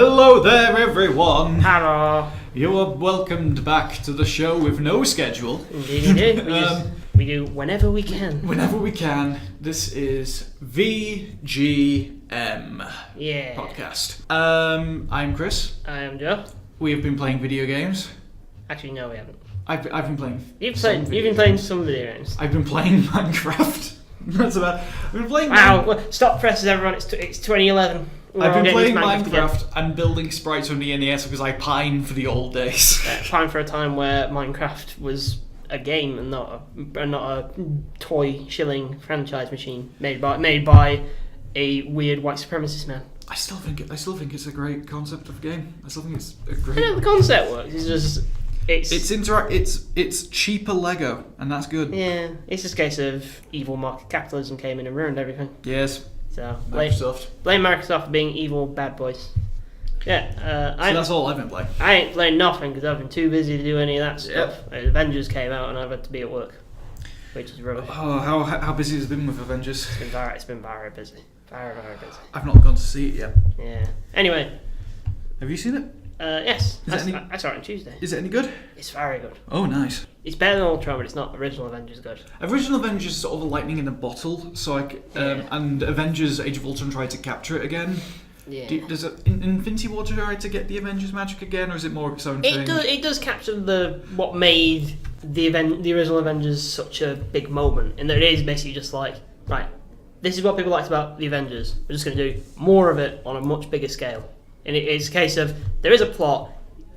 Hello there, everyone. Hello. You are welcomed back to the show with no schedule. Indeed, we do whenever we can. Whenever we can. This is VGM Podcast. I'm Chris. I am Joe. We have been playing video games. Actually, no, we haven't. I've been playing. You've been playing some video games. I've been playing Minecraft. That's about. I've been playing. Wow! Stop presses, everyone. It's 2011. I've been playing Minecraft and building sprites from the NES because I pine for the old days. Pine for a time where Minecraft was a game and not a toy shilling franchise machine made by a weird white supremacist man. I still think it's a great concept of game. I still think it's a great. I know the concept works. It's just it's cheaper Lego, and that's good. Yeah, it's just a case of evil market capitalism came in and ruined everything. Yes. So blame Microsoft for being evil bad boys. Yeah, so that's all I've been playing. I ain't playing nothing because I've been too busy to do any of that stuff. Yep. Avengers came out and I've had to be at work, which is rubbish. Oh, how busy has it been with Avengers? It's been very busy. Very busy. I've not gone to see it yet. Yeah. Anyway. Have you seen it? Yes. I saw it on Tuesday. Is it any good? It's very good. Oh, nice. It's better than Ultron, but it's not original Avengers good. Original Avengers is sort of a lightning in a bottle, and Avengers Age of Ultron tried to capture it again. Yeah. Does Infinity War try to get the Avengers magic again, or is it more its own thing? It does capture what made the original Avengers such a big moment, and that it is basically just like, right, this is what people liked about the Avengers. We're just going to do more of it on a much bigger scale. And it's a case of, there is a plot,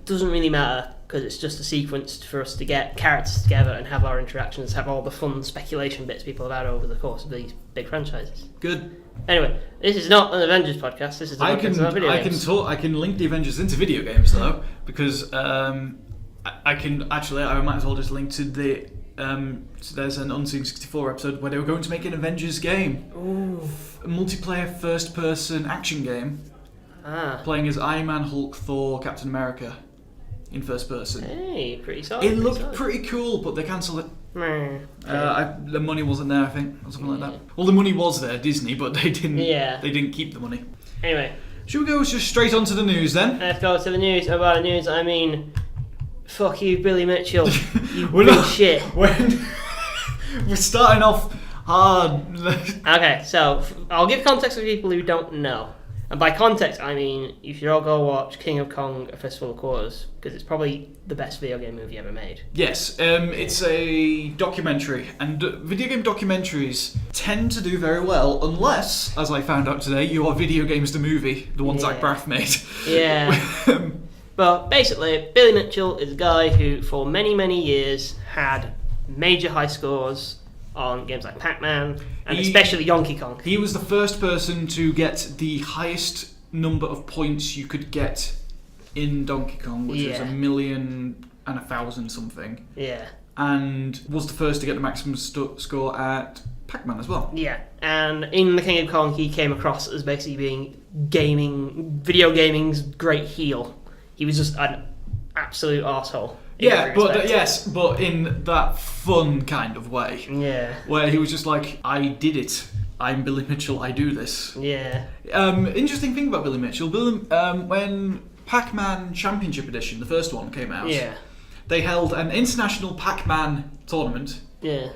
doesn't really matter, because it's just a sequence for us to get characters together and have our interactions, have all the fun speculation bits people have had over the course of these big franchises. Good. Anyway, this is not an Avengers podcast, this is a podcast about video games. I can link the Avengers into video games, though, because I might as well just link to the... so there's an Unseen 64 episode where they were going to make an Avengers game. Ooh. A multiplayer first-person action game. Playing as Iron Man, Hulk, Thor, Captain America in first person. Hey, pretty solid. It looked pretty cool, but they cancelled it. The money wasn't there, I think, or something like that. Well, the money was there, Disney, but they didn't. Yeah. They didn't keep the money. Anyway, should we go just straight on to the news then? Let's go to the news. About the news, I mean, fuck you, Billy Mitchell. You big shit. We're starting off hard. Okay, so I'll give context for people who don't know. And by context, I mean you should all go watch King of Kong: A Fistful of Quarters, because it's probably the best video game movie ever made. Yes, it's a documentary, and video game documentaries tend to do very well, unless, as I found out today, you are Video Games the Movie, the one Zach Braff made. Yeah. But basically, Billy Mitchell is a guy who, for many, many years, had major high scores on games like Pac-Man, and especially Donkey Kong. He was the first person to get the highest number of points you could get in Donkey Kong, which was 1,000,001 something. Yeah. And was the first to get the maximum score at Pac-Man as well. Yeah, and in the King of Kong, he came across as basically being video gaming's great heel. He was just an absolute arsehole. Yeah, but in that fun kind of way. Yeah. Where he was just like, I did it. I'm Billy Mitchell, I do this. Yeah. Interesting thing about Billy Mitchell, when Pac-Man Championship Edition, the first one, came out, they held an international Pac-Man tournament. Yeah.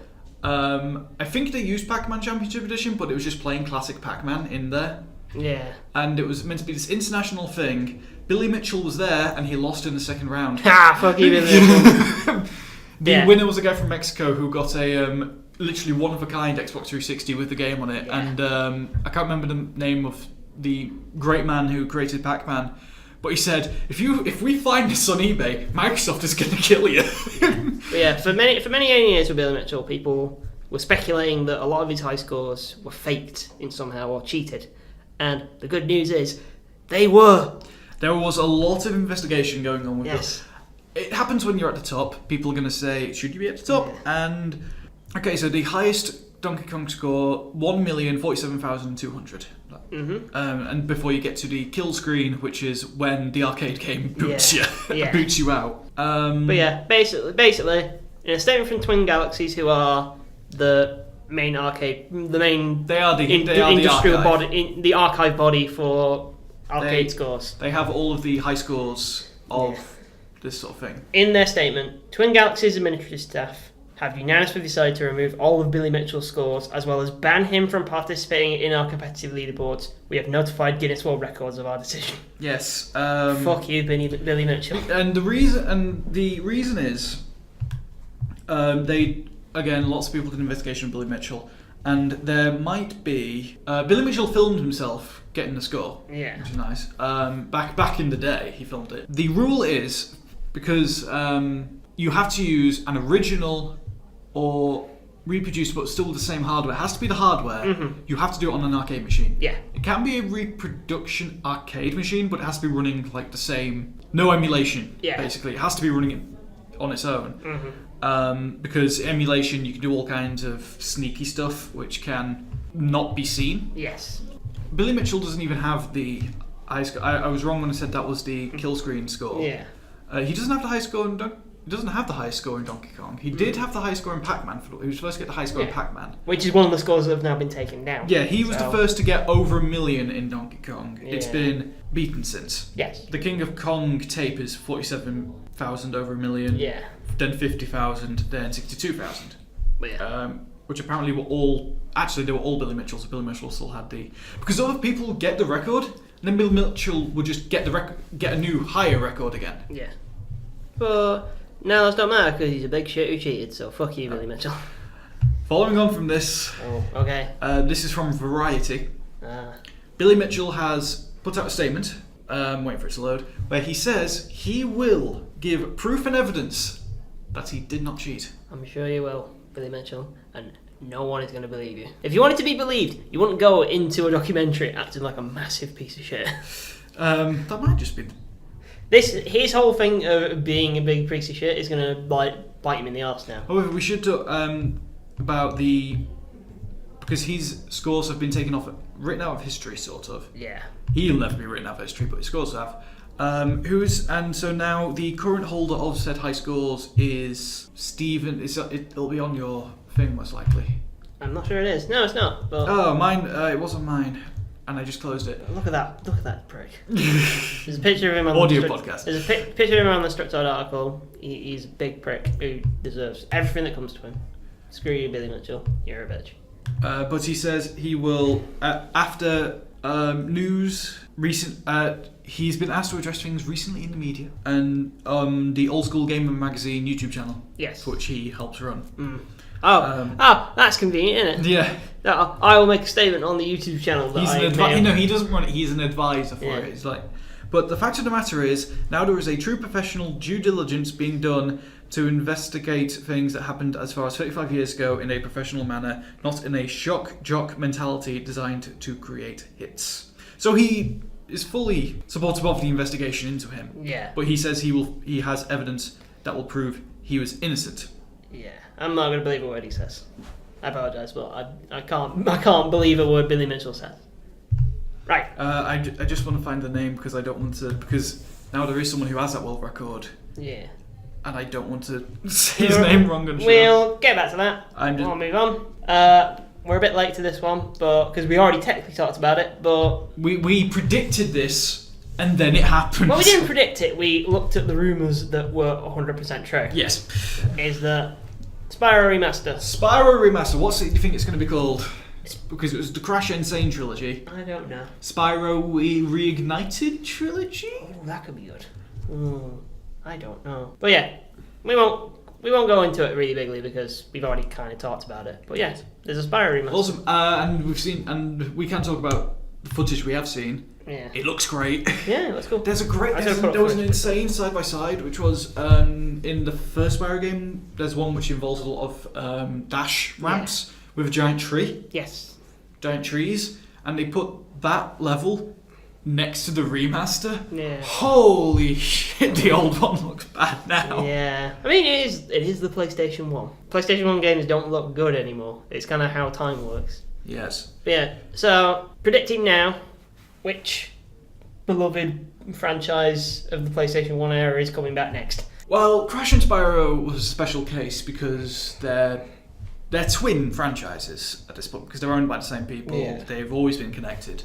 I think they used Pac-Man Championship Edition, but it was just plain classic Pac-Man in there. Yeah. And it was meant to be this international thing. Billy Mitchell was there, and he lost in the second round. Fuck you, Billy Mitchell. The winner was a guy from Mexico who got a literally one-of-a-kind Xbox 360 with the game on it. Yeah. And I can't remember the name of the great man who created Pac-Man, but he said, if we find this on eBay, Microsoft is going to kill you. Yeah, for many years with Billy Mitchell, people were speculating that a lot of his high scores were faked in somehow or cheated. And the good news is, they were. There was a lot of investigation going on with this. It happens when you're at the top. People are going to say, should you be at the top? Yeah. And, okay, so the highest Donkey Kong score, 1,047,200. Mm-hmm. And before you get to the kill screen, which is when the arcade game boots boots you out. But yeah, basically, in a statement from Twin Galaxies, who are the main arcade, they are the industrial archive. body, the archive body for arcade scores. They have all of the high scores of this sort of thing. In their statement, Twin Galaxies administrative staff have unanimously decided to remove all of Billy Mitchell's scores, as well as ban him from participating in our competitive leaderboards. We have notified Guinness World Records of our decision. Yes. Fuck you, Billy Mitchell. And the reason is, lots of people did an investigation of Billy Mitchell, and there might be Billy Mitchell filmed himself getting the score. Yeah. Which is nice. Back in the day, he filmed it. The rule is because you have to use an original or reproduced, but still the same hardware. It has to be the hardware. Mm-hmm. You have to do it on an arcade machine. Yeah. It can be a reproduction arcade machine, but it has to be running like the same. No emulation. Yeah. Basically, it has to be running it on its own. Mm-hmm. Because emulation, you can do all kinds of sneaky stuff which can not be seen. Yes. Billy Mitchell doesn't even have the high score. I was wrong when I said that was the kill screen score. Yeah. He doesn't have the high score in He doesn't have the highest score in Donkey Kong. He did have the highest score in Pac-Man. He was first to get the highest score in Pac-Man. Which is one of the scores that have now been taken down. Yeah, he was the first to get over 1 million in Donkey Kong. Yeah. It's been beaten since. Yes. The King of Kong tape is 47,000 over 1 million. Yeah. Then 50,000, then 62,000. Yeah. Which apparently were all... Actually, they were all Billy Mitchell, so Billy Mitchell still had the... Because other people would get the record, and then Billy Mitchell would just get a new, higher record again. Yeah. But... now that's not matter because he's a big shit who cheated, so fuck you, Billy Mitchell. Following on from this, okay. This is from Variety. Billy Mitchell has put out a statement, waiting for it to load, where he says he will give proof and evidence that he did not cheat. I'm sure you will, Billy Mitchell, and no one is going to believe you. If you wanted to be believed, you wouldn't go into a documentary acting like a massive piece of shit. That might just be... His whole thing of being a big piece of shit is going to bite him in the arse now. However, we should talk about because his scores have been written out of history, sort of. Yeah. He'll never be written out of history, but his scores have. So now the current holder of said high scores is Stephen. It'll be on your thing most likely. I'm not sure it is. No, it's not. But oh, mine. It wasn't mine. And I just closed it. Look at that prick. There's a picture of him on Audio the podcast. There's a picture of him on the Structoid article. He's a big prick who deserves everything that comes to him. Screw you, Billy Mitchell. You're a bitch. But he says he will, after news recent. He's been asked to address things recently in the media and on the Old School Gamer Magazine YouTube channel. Yes. Which he helps run. Mm. That's convenient, isn't it? Yeah. I will make a statement on the YouTube channel that he doesn't run it. He's an advisor for it. It's like, but the fact of the matter is, now there is a true professional due diligence being done to investigate things that happened as far as 35 years ago in a professional manner, not in a shock jock mentality designed to create hits. So he is fully supportive of the investigation into him. Yeah. But he says he has evidence that will prove he was innocent. Yeah. I'm not going to believe a word he says. I apologise, but I can't believe a word Billy Mitchell says. Right. I just want to find the name because I don't want to... Because now there is someone who has that world record. Yeah. And I don't want to say his name wrong and We'll get back to that. We'll move on. We're a bit late to this one, but because we already technically talked about it, but... We predicted this, and then it happened. Well, we didn't predict it. We looked at the rumours that were 100% true. Yes. Is that... Spyro Remaster. What do you think it's going to be called? Because it was the Crash Insane trilogy. I don't know. Spyro Reignited trilogy? Oh, that could be good. I don't know. But yeah, we won't go into it really bigly because we've already kind of talked about it. But yeah, there's a Spyro Remaster. Awesome. And we can talk about the footage we have seen. Yeah. It looks great. Yeah, that's cool. There was an insane side-by-side, which was in the first Spyro game, there's one which involves a lot of dash ramps with a giant tree. Yes. Giant trees. And they put that level next to the remaster. Yeah. Holy shit, the old one looks bad now. Yeah. I mean, it is the PlayStation 1. PlayStation 1 games don't look good anymore. It's kind of how time works. Yes. But yeah, so predicting now, which beloved franchise of the PlayStation 1 era is coming back next? Well, Crash and Spyro was a special case because they're twin franchises at this point because they're owned by the same people. Yeah. They've always been connected.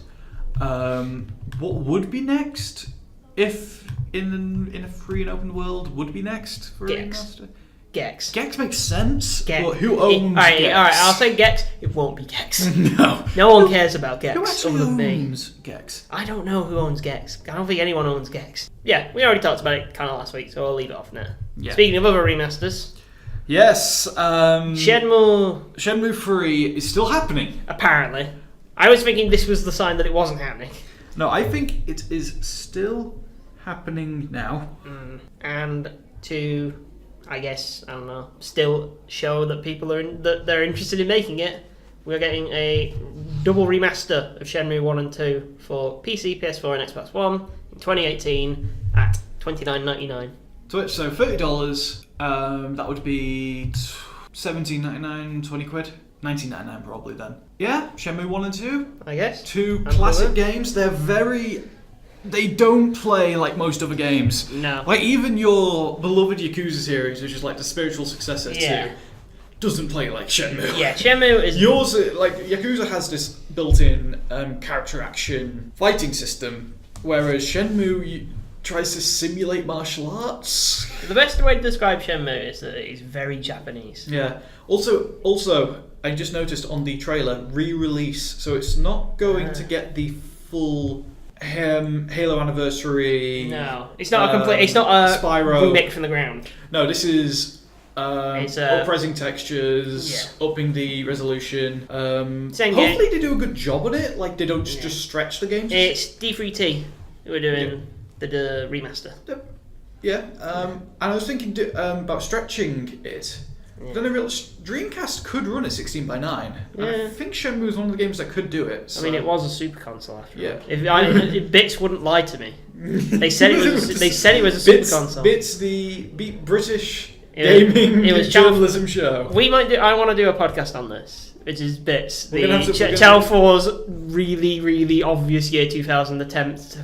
What would be next if in a free and open world would be next for a remaster? Gex. Gex makes sense. Gex. But who owns Gex? Alright, I'll say Gex. It won't be Gex. No. No one cares about Gex Who actually other than me. owns Gex? I don't know who owns Gex. I don't think anyone owns Gex. Yeah, we already talked about it kind of last week, so I'll leave it off now. Yeah. Speaking of other remasters, Yes. Shenmue 3 is still happening. apparently. I was thinking this was the sign that it wasn't happening. No, I think it is still happening now. And to, I guess, I don't know, still show that people that they're interested in making it, we're getting a double remaster of Shenmue 1 and 2 for PC, PS4 and Xbox One in 2018 at $29.99. So $30, that would be $17.99, 20 quid. $19.99 probably then. Yeah, Shenmue 1 and 2. I guess. Two classic games. They don't play like most other games. No. Like even your beloved Yakuza series, which is like the spiritual successor to, doesn't play like Shenmue. Yeah, Shenmue is... Yours, like Yakuza has this built-in character action fighting system, whereas Shenmue tries to simulate martial arts. The best way to describe Shenmue is that it's very Japanese. Yeah. Also, I just noticed on the trailer, re-release, so it's not going to get the full Halo anniversary. No, it's not a complete. It's not a Spyro remake from the ground. No, this is uprising textures, upping the resolution. Hopefully they do a good job on it. Like they don't just stretch the game. It's D3T who are doing the remaster. Yeah, and I was thinking about stretching it. Yeah. Then I realised Dreamcast could run at 16:9. Yeah. And I think Shenmue was one of the games that could do it. So. I mean, it was a super console after all. Yeah. If Bits wouldn't lie to me. They said it was. They said it was a super console. Bits the British gaming journalism show. We might do. I want to do a podcast on this, which is Bits. The Channel 4's really obvious year 2000 attempt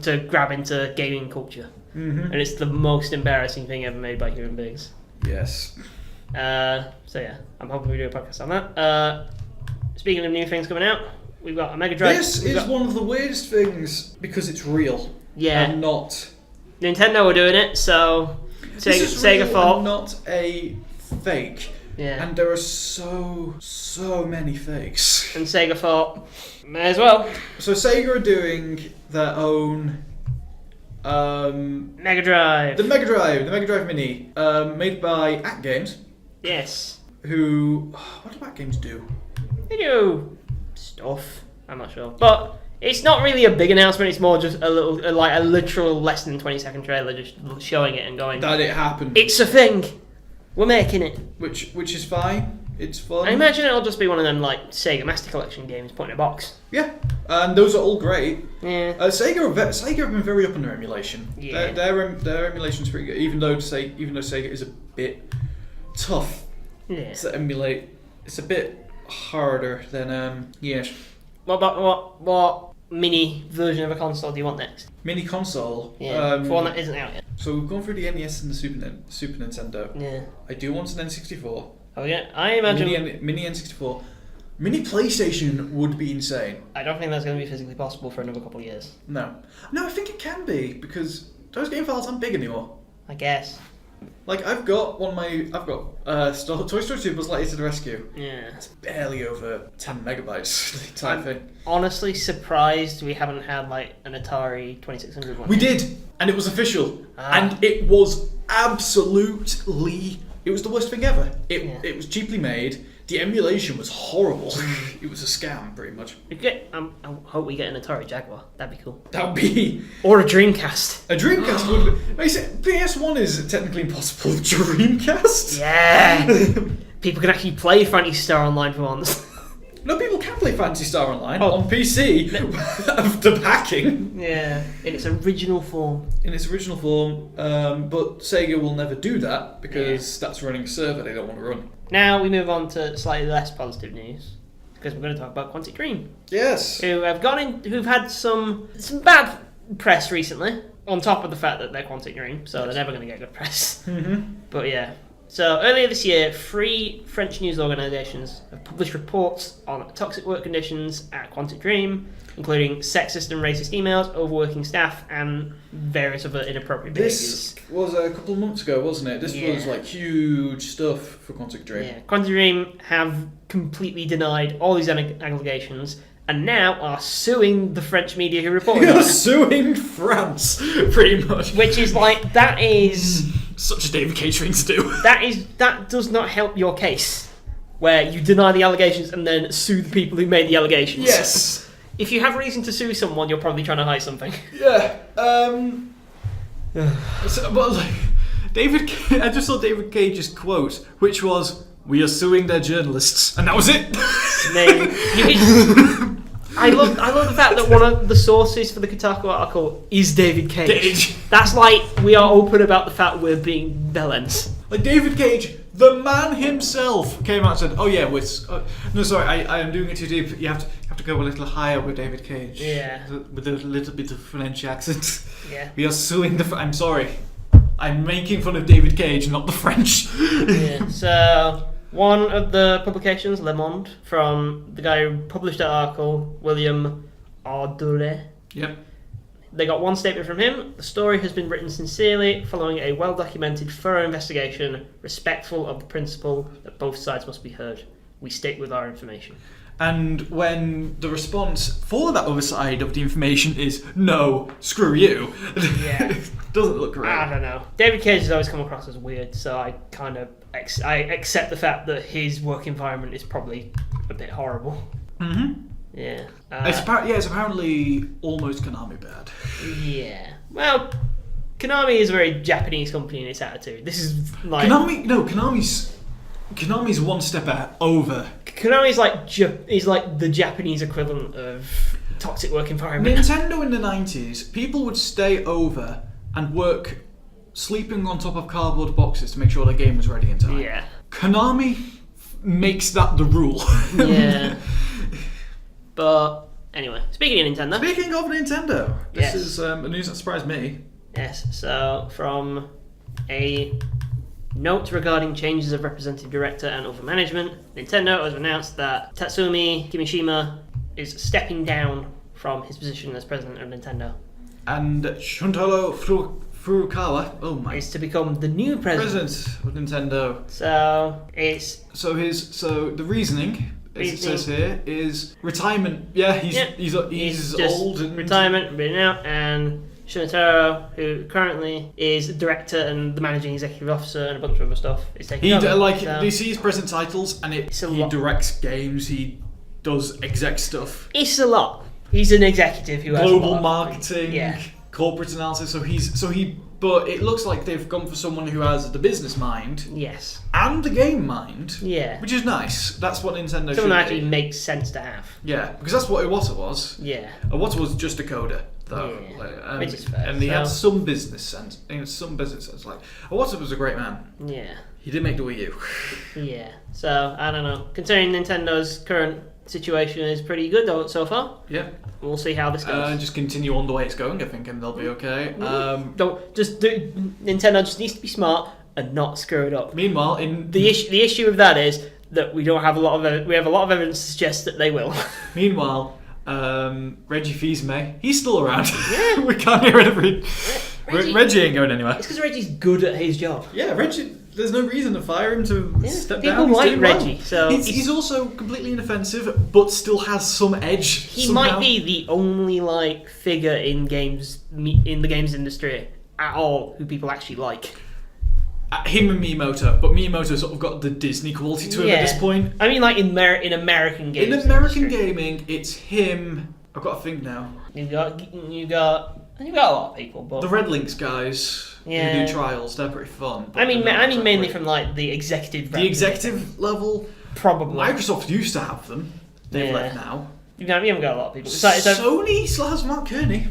to grab into gaming culture, and it's the most embarrassing thing ever made by human beings. Yes. So yeah, I'm hoping we do a podcast on that. Speaking of new things coming out, we've got a Mega Drive. This is one of the weirdest things because it's real. Yeah. And not. Nintendo are doing it, so Sega thought. Not a fake. Yeah. And there are so many fakes. And Sega thought, may as well. So Sega are doing their own. Mega Drive. The Mega Drive Mini, made by Act Games. Yes. Who? What do Act Games do? They do stuff. I'm not sure, but it's not really a big announcement. It's more just a literal less than 20-second trailer, just showing it and going that it happened. It's a thing. We're making it. Which is fine. It's fun. I imagine it'll just be one of them like Sega Master Collection games put in a box. Yeah, and those are all great. Yeah. Sega have been very up on their emulation. Yeah. Their emulation's pretty good. Even though Sega is a bit tough to emulate, it's a bit harder than What mini version of a console do you want next? Mini console. Yeah. For one that isn't out yet. So we've gone through the NES and the Super Nintendo. Yeah. I do want an N64. Oh yeah, I imagine Mini N64. Mini PlayStation would be insane. I don't think that's going to be physically possible for another couple of years. No, I think it can be because those game files aren't big anymore. I guess. Like I've got Toy Story 2 Buzz Lightyear to the Rescue. Yeah. It's barely over 10 megabytes type thing. Honestly surprised we haven't had like an Atari 2600 one. We did, and it was official, and it was absolutely. It was the worst thing ever. It was cheaply made. The emulation was horrible. It was a scam, pretty much. I hope we get an Atari Jaguar. That'd be cool. That would be... Or a Dreamcast. A Dreamcast would be... PS1 is technically impossible. Dreamcast? Yeah! People can actually play Phantasy Star Online for once. No, people can play Phantasy Star Online on PC after hacking. Yeah, in its original form. But Sega will never do that because that's running a server they don't want to run. Now we move on to slightly less positive news because we're going to talk about Quantic Dream. Yes. Who've had some bad press recently, on top of the fact that they're Quantic Dream, so they're never going to get good press. Mm-hmm. But yeah, So earlier this year, 3 French news organisations have published reports on toxic work conditions at Quantic Dream, including sexist and racist emails, overworking staff, and various other inappropriate behaviours. This was a couple of months ago, wasn't it? This was like huge stuff for Quantic Dream. Yeah, Quantic Dream have completely denied all these allegations, and now are suing the French media who reported on it. Suing France, pretty much. Which is like, that is... Such a David Cage thing to do. That does not help your case, where you deny the allegations and then sue the people who made the allegations. Yes. If you have reason to sue someone, you're probably trying to hide something. Yeah. But like, I just saw David Cage's quote, which was, "We are suing their journalists," and that was it. I love the fact that one of the sources for the Kotaku article is David Cage. That's like, we are open about the fact we're being villains. Like, David Cage, the man himself, came out and said, "Oh yeah, no, sorry, I am doing it too deep. You have to go a little higher with David Cage. Yeah, with a little bit of French accent. Yeah, we are suing the. I'm sorry, I'm making fun of David Cage, not the French." Yeah. So one of the publications, Le Monde, from the guy who published that article, William Ardouret. Yep. They got one statement from him. The story has been written sincerely, following a well-documented, thorough investigation, respectful of the principle that both sides must be heard. We stick with our information. And when the response for that other side of the information is, "No, screw you," it doesn't look great. I don't know. David Cage has always come across as weird, so I kind of I accept the fact that his work environment is probably a bit horrible. Mm-hmm. Yeah. It's apparently almost Konami bad. Yeah. Well, Konami is a very Japanese company in its attitude. This is like... Konami's one step over. Konami is like the Japanese equivalent of toxic work environment. Nintendo in the 90s, people would stay over and work sleeping on top of cardboard boxes to make sure their game was ready in time. Yeah. Konami makes that the rule. Yeah. But anyway, speaking of Nintendo, this is a news that surprised me. Yes, so from a note regarding changes of representative director and other management, Nintendo has announced that Tatsumi Kimishima is stepping down from his position as president of Nintendo. And Shuntaro Furukawa, is to become the new president of Nintendo. So it's the reasoning, as it says here, is retirement. Yeah, he's old and retirement, been out, and Shunitaro, who currently is the director and the managing executive officer and a bunch of other stuff, is taking over. Do you see his present titles? And he directs games. He does exec stuff. It's a lot. He's an executive who has global marketing, corporate analysis. But it looks like they've gone for someone who has the business mind, yes, and the game mind, which is nice. That's what Nintendo should someone actually makes sense to have. Yeah, because that's what Iwata was. Yeah, Iwata was just a coder, though, which is fair. And he had some business sense. Like, Iwata was a great man. Yeah, he did make the Wii U. Yeah, so I don't know. Considering Nintendo's current situation is pretty good though so far. Yeah, we'll see how this goes. Just continue on the way it's going, I think, and they'll be okay. Nintendo just needs to be smart and not screw it up. Meanwhile, the issue with that is that we have a lot of evidence to suggest that they will. Meanwhile, Reggie Fils-Aimé, he's still around. Yeah. We can't get rid of him. Reggie ain't going anywhere. It's because Reggie's good at his job. Yeah, Reggie. There's no reason to fire him to step down. People like Reggie, so he's also completely inoffensive, but still has some edge. He might be the only figure in the games industry at all who people actually like. Him and Miyamoto, but Miyamoto sort of got the Disney quality to him at this point. I mean, in American games. In American gaming, it's him. I've got to think now. You got a lot of people, but the Red Links guys who do trials, they're pretty fun. I mean mainly from the executive. The executive level, probably. Microsoft used to have them. They've left now. You haven't got a lot of people. Sony still has Mark Kearney.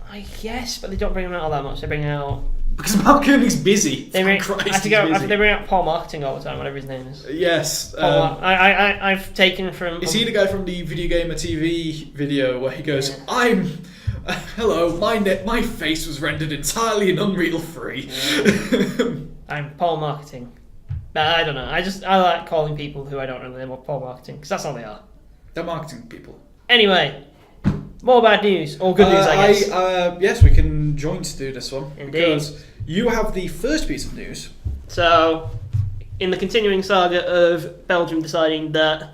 I guess, but they don't bring him out all that much. They bring out because Mark Kearney's busy. They bring out Paul Marketing all the time, whatever his name is. Yes. I've taken from. Is he the guy from the Video Gamer TV video where he goes, hello, my face was rendered entirely in Unreal 3. I'm Paul Marketing. But I don't know. I like calling people who I don't know the name of poor marketing, because that's all they are. They're marketing people. Anyway, more bad news, or good news, I guess. Yes, we can join to do this one. Indeed. Because you have the first piece of news. So, in the continuing saga of Belgium deciding that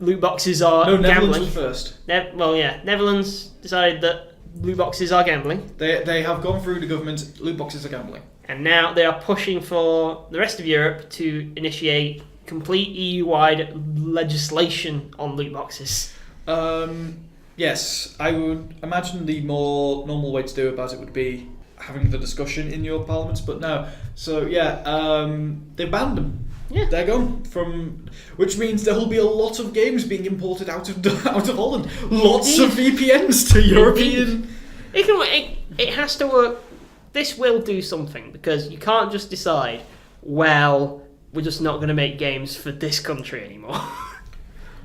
loot boxes are Netherlands gambling. was first. Netherlands decided that loot boxes are gambling. They have gone through the government, loot boxes are gambling. And now they are pushing for the rest of Europe to initiate complete EU-wide legislation on loot boxes. Yes, I would imagine the more normal way to do about it would be having the discussion in your parliaments, but no. So they banned them. Yeah. They're gone which means there will be a lot of games being imported out of Holland. Lots of VPNs to European. It has to work. This will do something, because you can't just decide, well, we're just not going to make games for this country anymore.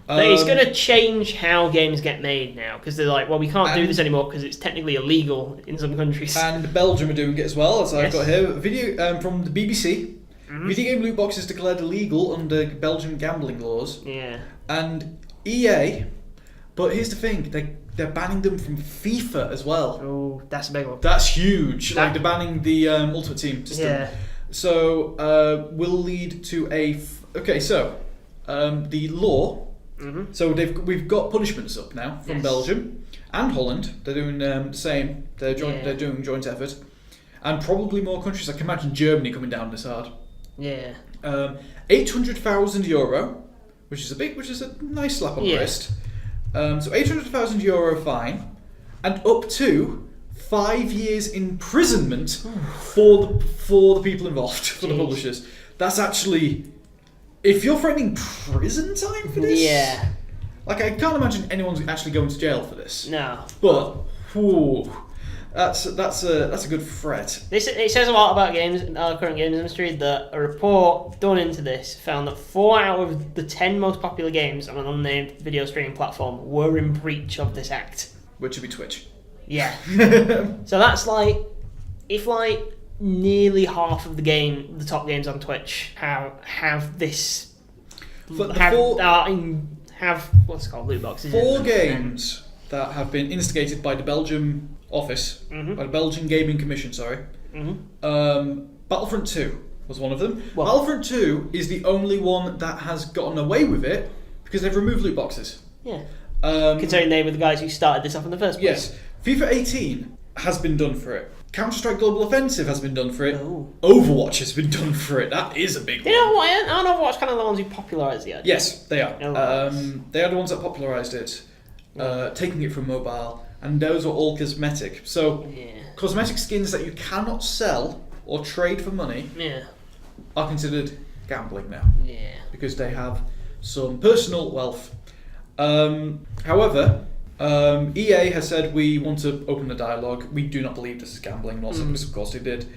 It's going to change how games get made now, because they're like, well, we can't do this anymore because it's technically illegal in some countries. And Belgium are doing it as well, as I've got here. Video from the BBC. Mm-hmm. Video game loot boxes declared illegal under Belgian gambling laws. Yeah. And EA, but here's the thing, they're banning them from FIFA as well. Oh, that's a big one. That's huge. Like, they're banning the Ultimate Team system. Yeah. So, will lead to the law. Mm-hmm. So we've got punishments up now from Belgium and Holland. They're doing the same. They're doing joint effort, and probably more countries. I can imagine Germany coming down this hard. Yeah. €800,000, which is a nice slap on the wrist. So €800,000 fine, and up to 5 years imprisonment for the people involved, for the publishers. That's actually, if you're threatening prison time for this, like, I can't imagine anyone's actually going to jail for this. No. But that's a good threat. It says a lot about our current games industry, that a report done into this found that 4 out of the 10 most popular games on an unnamed video streaming platform were in breach of this act. Which would be Twitch. Yeah. So that's if nearly half of the top games on Twitch have this. Have what's it called, loot boxes. 4 games that have been instigated by the Belgium office, by the Belgian Gaming Commission, sorry. Mm-hmm. Battlefront 2 was one of them. Well, Battlefront 2 is the only one that has gotten away with it because they've removed loot boxes. Yeah. Considering they were the guys who started this off in the first place. Yes. FIFA 18 has been done for it. Counter-Strike Global Offensive has been done for it. Oh. Overwatch has been done for it. That is a big one. You know what? I don't know Overwatch kind of the ones who popularised the idea. Yes, they are. They are the ones that popularised it, taking it from mobile, and those are all cosmetic. So, cosmetic skins that you cannot sell or trade for money are considered gambling now. Yeah. Because they have some personal wealth. However, EA has said, we want to open the dialogue. We do not believe this is gambling, because of course they did.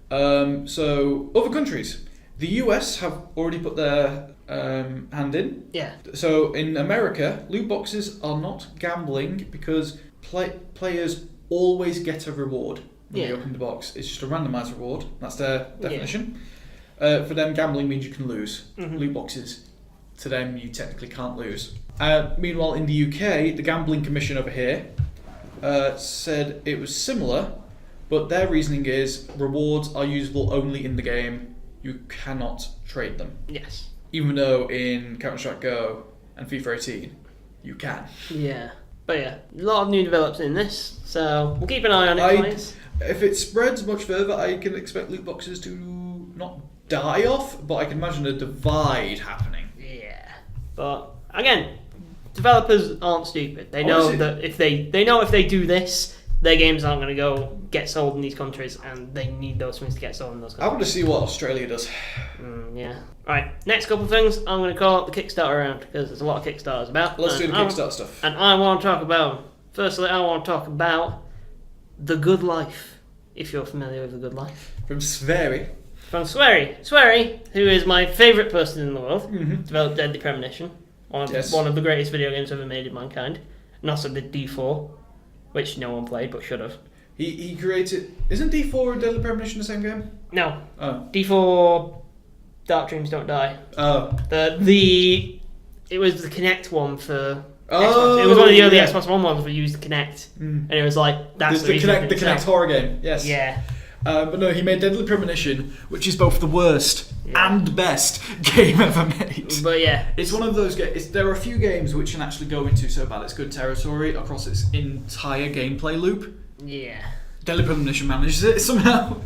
So, other countries. The US have already put their hand in. Yeah. So, in America, loot boxes are not gambling because players always get a reward when they open the box. It's just a randomised reward. That's their definition. For them, gambling means you can lose. Loot boxes, to them, you technically can't lose. Meanwhile, in the UK, the Gambling Commission over here said it was similar, but their reasoning is rewards are usable only in the game. You cannot trade them. Yes. Even though in Counter-Strike Go and FIFA 18, you can. Yeah. But a lot of new developments in this, so we'll keep an eye on it, guys. If it spreads much further, I can expect loot boxes to not die off, but I can imagine a divide happening. Yeah. But, again, developers aren't stupid. They know that if they do this, their games aren't going to go get sold in these countries, and they need those things to get sold in those countries. I want to see what Australia does. Yeah. Right, next couple of things, I'm going to call it the Kickstarter round, because there's a lot of Kickstarters about. Let's do the Kickstarter stuff. And I want to talk about, firstly, The Good Life, if you're familiar with The Good Life. From Sverry. Sverry, who is my favourite person in the world, developed Deadly Premonition, one of the greatest video games ever made in mankind, and also did D4, which no one played but should have. He created... Isn't D4 and Deadly Premonition the same game? No. Oh. D4... Dark Dreams Don't Die. Oh. It was the Kinect one for Oh, Xbox. It was one of the early yeah. Xbox One ones where you used the Kinect. And it was like, that's the Kinect horror game, yes. Yeah. But no, he made Deadly Premonition, which is both the worst and best game ever made. But yeah. It's one of those games. There are a few games which can actually go into so bad it's good territory across its entire gameplay loop. Yeah. Deadly Premonition manages it somehow.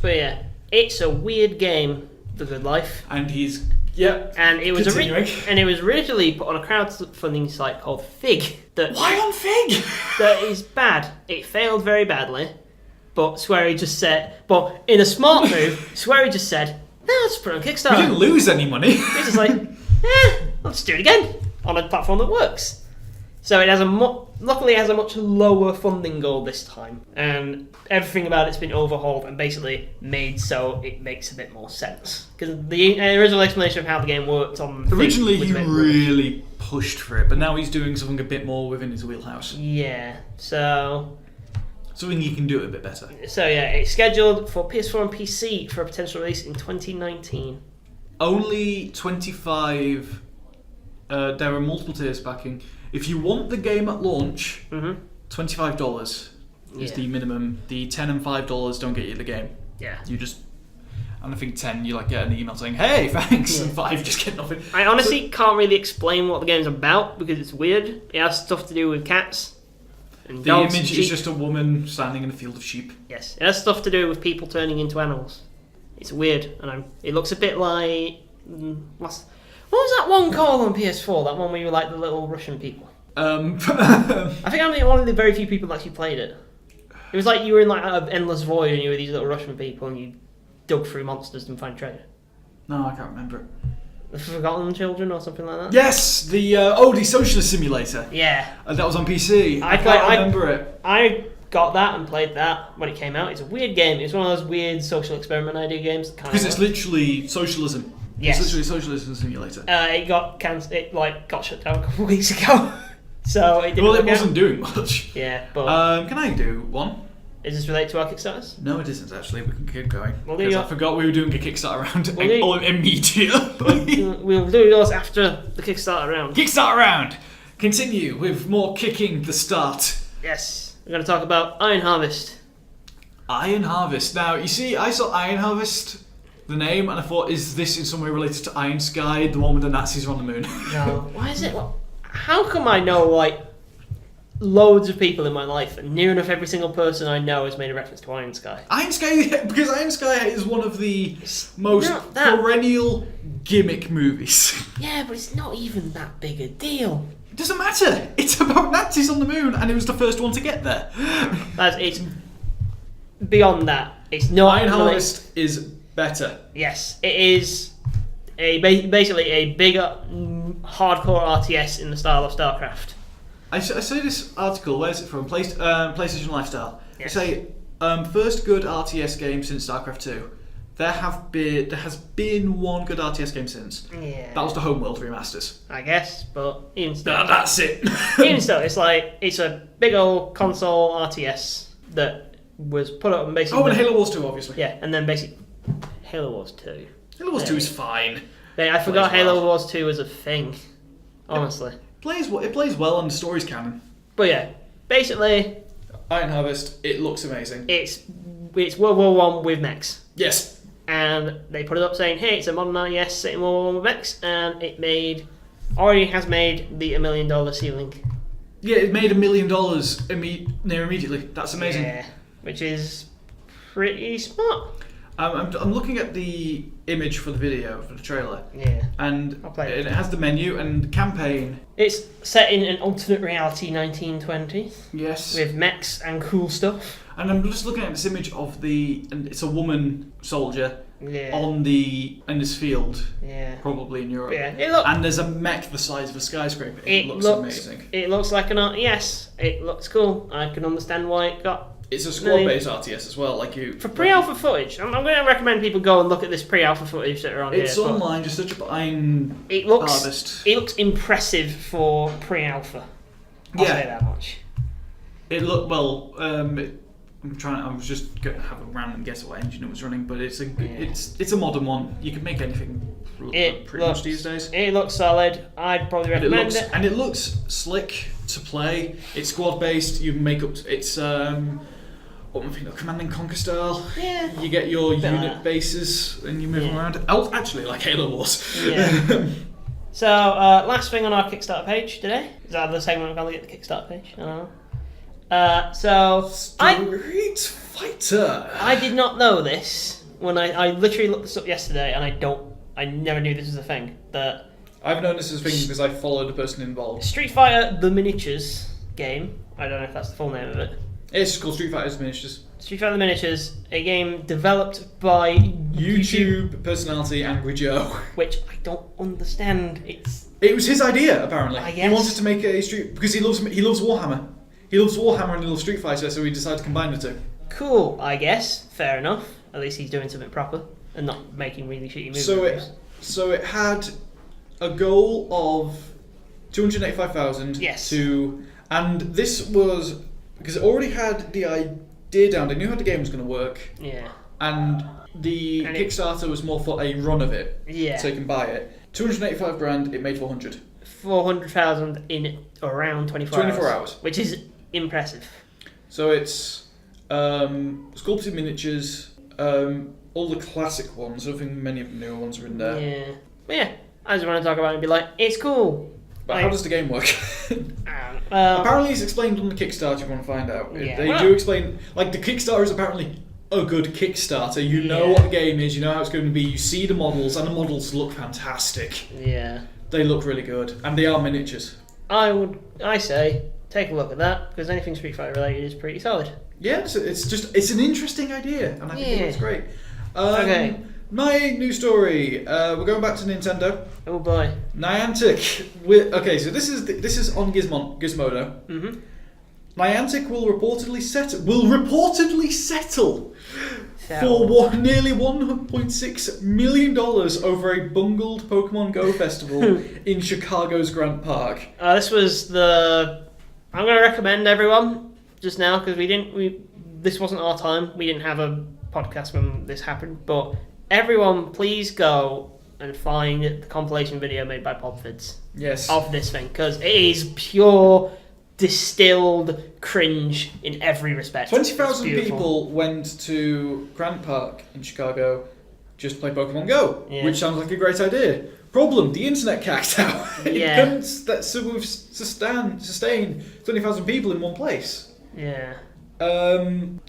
But yeah, it's a weird game, The Good Life. And he's and it was continuing. originally put on a crowdfunding site called Fig. Why on Fig? That is bad. It failed very badly, but Swery just said. But in a smart move, Swery just said, "No, let's put it on Kickstarter." We didn't lose any money. He's just like, let's do it again on a platform that works. So it has luckily it has a much lower funding goal this time, and everything about it's been overhauled and basically made so it makes a bit more sense. Because the original explanation of how the game worked on Originally Fig was he really pushed for it, but now he's doing something a bit more within his wheelhouse. Yeah, so Something he can do it a bit better. So yeah, it's scheduled for PS4 and PC for a potential release in 2019. Only 25. There are multiple tiers backing. If you want the game at launch, $25 is the minimum. The $10 and $5 don't get you the game. Yeah. You just, and I think 10 you get an email saying, "Hey, thanks," and 5 you just get nothing. I honestly can't really explain what the game's about because it's weird. It has stuff to do with cats. And the dogs image and is just a woman standing in a field of sheep. Yes, it has stuff to do with people turning into animals. It's weird, and it looks a bit like what was that one called on PS4? That one where you were like the little Russian people. I think I'm one of the very few people that actually played it. It was like you were in like an endless void and you were these little Russian people and you dug through monsters and find treasure. No, I can't remember it. The Forgotten Children or something like that? Yes! The Socialist Simulator. Yeah. That was on PC. I can't remember it. I got that and played that when it came out. It's a weird game. It's one of those weird social experiment idea games. Because it's literally socialism. Yes. It's literally a socialism simulator. It got got shut down a couple of weeks ago. So it didn't it wasn't doing much. Yeah, but can I do one? Is this related to our Kickstarters? No, it isn't actually. We can keep going. Because I forgot we were doing a Kickstarter round immediately. We'll do those after the Kickstarter round. Kickstarter round! Continue with more kicking the start. Yes. We're going to talk about Iron Harvest. Iron Harvest. Now, you see, I saw Iron Harvest, the name, and I thought, is this in some way related to Iron Sky, the one with the Nazis on the moon? No. Why is it? How come I know, loads of people in my life, and near enough every single person I know has made a reference to Iron Sky? Iron Sky, because Iron Sky is one of the most perennial gimmick movies. Yeah, but it's not even that big a deal. It doesn't matter. It's about Nazis on the moon, and it was the first one to get there. It's beyond that. It's not. Iron Harvest is better. Yes, it is basically a bigger, hardcore RTS in the style of StarCraft. I say this article. Where's it from? PlayStation Lifestyle. Yes. They say first good RTS game since StarCraft 2. There has been one good RTS game since. Yeah. That was the Homeworld remasters. I guess, but even still, that's it. even still, it's a big old console RTS that was put up and basically. Oh, and Halo Wars 2, obviously. Yeah, and then basically Halo Wars 2. Halo Wars 2 is fine. I forgot Halo Wars 2 was a thing. Honestly. It plays well and the story's canon. But yeah, basically, Iron Harvest. It looks amazing. It's World War I with mechs. Yes. And they put it up saying, "Hey, it's a modern RTS set in World War I with mechs," and it already has made the $1 million ceiling. Yeah, it made $1 million near immediately. That's amazing. Yeah, which is pretty smart. I'm looking at the image for the video, for the trailer. Yeah. And it has the menu and campaign. It's set in an alternate reality 1920. Yes. With mechs and cool stuff. And I'm just looking at this image of and it's a woman soldier in this field. Yeah. Probably in Europe. Yeah. And there's a mech the size of a skyscraper. It looks amazing. It looks like an RTS. It looks cool. I can understand why it got. It's a squad-based RTS as well, For pre-alpha footage, I'm going to recommend people go and look at this pre-alpha footage that are on here. It's online, just search up Iron Harvest. It looks impressive for pre-alpha. I'll say that much. It looked I was just going to have a random guess at what engine it was running, but it's a modern one. You can make anything pretty much these days. It looks solid. I'd probably recommend it. And it looks slick to play. It's squad based. You make up. It's Command and Conquer style. Yeah. You get your unit bases and you move them around. Actually, like Halo Wars. Yeah. So, last thing on our Kickstarter page today. Is that the segment we're going to get the Kickstarter page? I don't know. Street Fighter. I did not know this when I literally looked this up yesterday, and I never knew this was a thing. That I've known this as a thing because I followed the person involved. Street Fighter The Miniatures game. I don't know if that's the full name of it. It's just called Street Fighter Miniatures. Street Fighter The Miniatures, a game developed by YouTube personality Angry Joe, which I don't understand. It was his idea apparently. I guess. He wanted to make a street because he loves Warhammer. He loves Warhammer and he loves Street Fighter, so he decided to combine the two. Cool, I guess. Fair enough. At least he's doing something proper and not making really shitty movies. So it had a goal of 285,000. Yes. And this was because it already had the idea down. They knew how the game was going to work. Yeah. And the Kickstarter was more for a run of it. Yeah. So you can buy it. 285 grand. It made 400. 400,000 in around 24 hours. Which is impressive. So it's sculpted miniatures, all the classic ones. I don't think many of the newer ones are in there. Yeah. But yeah, I just want to talk about it and be like, it's cool. But how does the game work? Apparently it's explained on the Kickstarter if you want to find out. Yeah. They do explain, like the Kickstarter is apparently a good Kickstarter. You know what the game is, you know how it's going to be, you see the models, and the models look fantastic. Yeah. They look really good, and they are miniatures. I say, take a look at that, because anything Street Fighter related is pretty solid. Yeah, it's an interesting idea, and I think it looks great. Okay. My new story. We're going back to Nintendo. Oh boy. Niantic. So this is on Gizmodo. Mm-hmm. Niantic will reportedly settle for nearly $1.6 million over a bungled Pokemon Go festival in Chicago's Grant Park. This was I'm going to recommend everyone just now because this wasn't our time. We didn't have a podcast when this happened, but everyone, please go and find the compilation video made by Podfids. Yes. Of this thing, because it is pure distilled cringe in every respect. 20,000 people went to Grant Park in Chicago just to play Pokemon Go, which sounds like a great idea. Problem, the internet cacked out. So we've sustained 20,000 people in one place. Yeah.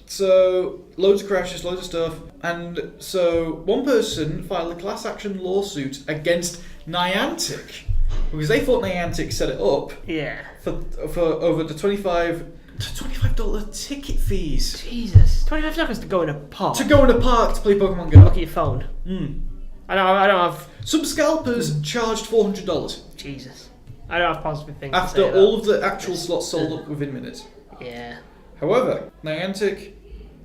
So loads of crashes, loads of stuff, and so one person filed a class action lawsuit against Niantic because they thought Niantic set it up. Yeah. For over the $25 ticket fees. Jesus, $25 to go in a park. To go in a park to play Pokemon Go. Look at your phone. I don't have. Some scalpers charged $400. Jesus, I don't have positive things. After to say all of the actual slots sold up within minutes. Yeah. However, Niantic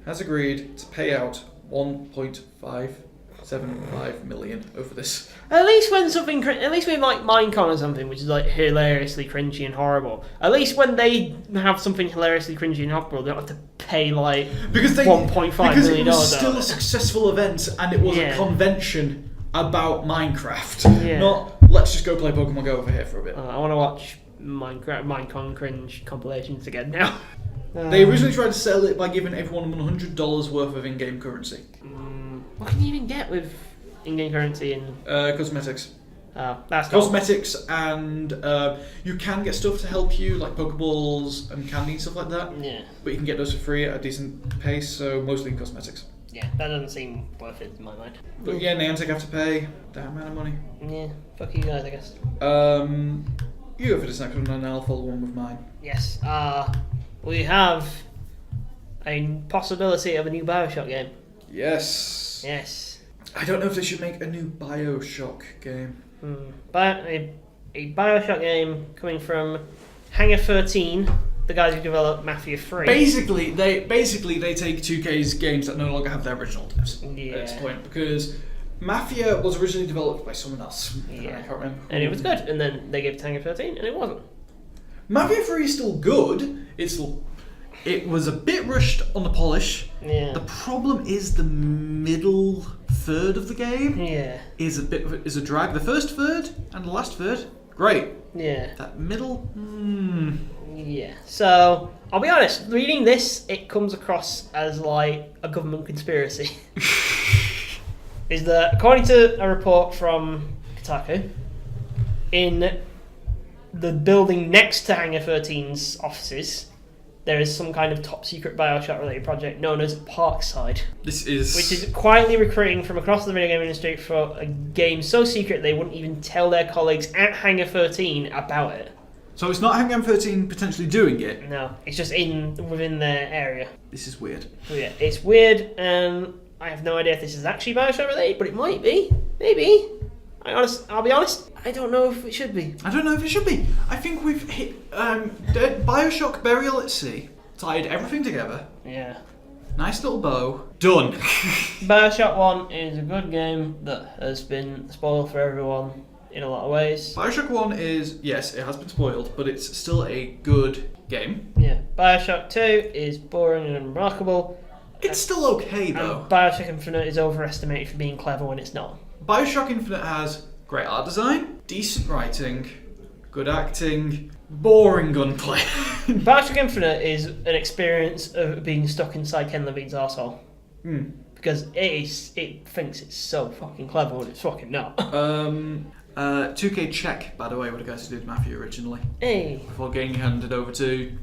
has agreed to pay out $1.575 million over this. At least when like Minecon or something, which is like hilariously cringy and horrible. At least when they have something hilariously cringy and horrible, they don't have to pay like $1.5 million. Because it was still a successful event and it was a convention about Minecraft. Yeah. Not let's just go play Pokemon Go over here for a bit. I want to watch Minecon cringe compilations again now. They originally tried to sell it by giving everyone $100 worth of in-game currency. What can you even get with in-game currency and cosmetics? That's cosmetics, and you can get stuff to help you, like Pokeballs and candy and stuff like that. Yeah. But you can get those for free at a decent pace, so mostly in cosmetics. Yeah, that doesn't seem worth it in my mind. But yeah, Niantic have to pay that amount of money. Yeah, fuck you guys, I guess. You go for this next one, and I'll follow one with mine. Yes. We have a possibility of a new Bioshock game. Yes. Yes. I don't know if they should make a new Bioshock game. A Bioshock game coming from Hangar 13, the guys who developed Mafia 3. Basically, they take 2K's games that no longer have their original devs at this point, because Mafia was originally developed by someone else. Yeah. I can't remember. And it was good, and then they gave it to Hangar 13, and it wasn't. Mafia 3 is still good. It's still It was a bit rushed on the polish. Yeah. The problem is the middle third of the game is a drag. The first third and the last third, great. Yeah. That middle, Yeah. So, I'll be honest, reading this, it comes across as like a government conspiracy. Is that, according to a report from Kotaku, in the building next to Hangar 13's offices, there is some kind of top secret Bioshock related project known as Parkside. Which is quietly recruiting from across the video game industry for a game so secret they wouldn't even tell their colleagues at Hangar 13 about it. So it's not Hangar 13 potentially doing it? No, it's just within their area. This is weird. So yeah, it's weird, and I have no idea if this is actually Bioshock related, but it might be. Maybe. I'll be honest, I don't know if it should be. I don't know if it should be. I think we've hit Bioshock Burial at Sea, tied everything together. Yeah. Nice little bow. Done. Bioshock 1 is a good game that has been spoiled for everyone in a lot of ways. Bioshock 1 is, yes, it has been spoiled, but it's still a good game. Yeah. Bioshock 2 is boring and unremarkable. It's still okay, though. And Bioshock Infinite is overestimated for being clever when it's not. Bioshock Infinite has great art design, decent writing, good acting, boring gunplay. Bioshock Infinite is an experience of being stuck inside Ken Levine's arsehole. Because it thinks it's so fucking clever when it's fucking not. 2K Czech, by the way, were the guys who did Mafia originally. Hey. Before getting handed over to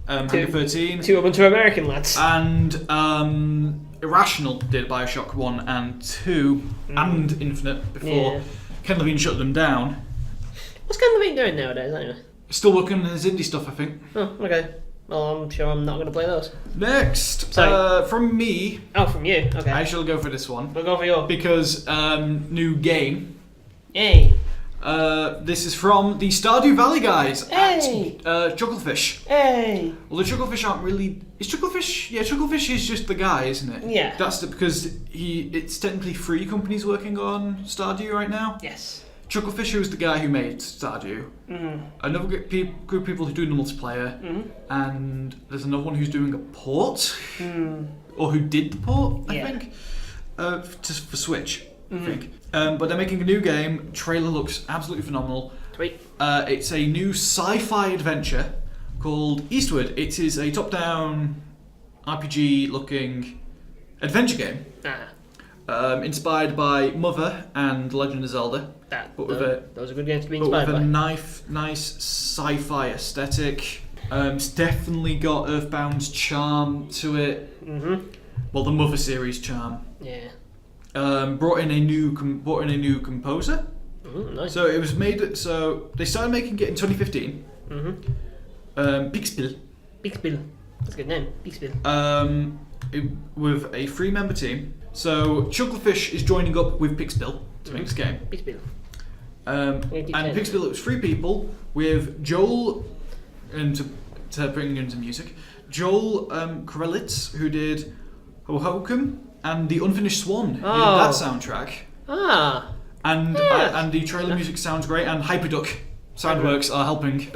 Hangar 13. Two American lads. And Irrational did Bioshock 1 and 2 and Infinite before Ken Levine shut them down. What's Ken Levine doing nowadays, anyway? Still working on his indie stuff, I think. Oh, okay. Well, I'm sure I'm not going to play those. Next, from me. Oh, from you. Okay. I shall go for this one. We'll go for yours. Because new game. Yay. This is from the Stardew Valley guys at Chucklefish. Hey. Well, the Chucklefish aren't really. Is Chucklefish? Yeah, Chucklefish is just the guy, isn't it? Yeah. That's because it's technically 3 companies working on Stardew right now. Yes. Chucklefish, who's the guy who made Stardew. Another group of people who do the multiplayer. And there's another one who's doing a port. Or who did the port, I think. For Switch, I think. But they're making a new game. Trailer looks absolutely phenomenal. Sweet. It's a new sci-fi adventure called Eastward. It is a top-down RPG-looking adventure game. Inspired by Mother and Legend of Zelda. Those are good games to be inspired by. With a nice sci-fi aesthetic. It's definitely got Earthbound's charm to it. Well, the Mother series charm. Yeah. Brought in a new composer. Nice. So it was made. So they started making it in 2015. Pixpil. That's a good name. Pixpil. With a 3-member team. So Chucklefish is joining up with Pixpil to make this game. Pixpil. And Pixpil, it was 3 people with Joel, and to bring into music, Joel Krelitz, who did Hohokum and The Unfinished Swan, who did that soundtrack. And the trailer music sounds great, and Hyperduck Soundworks are helping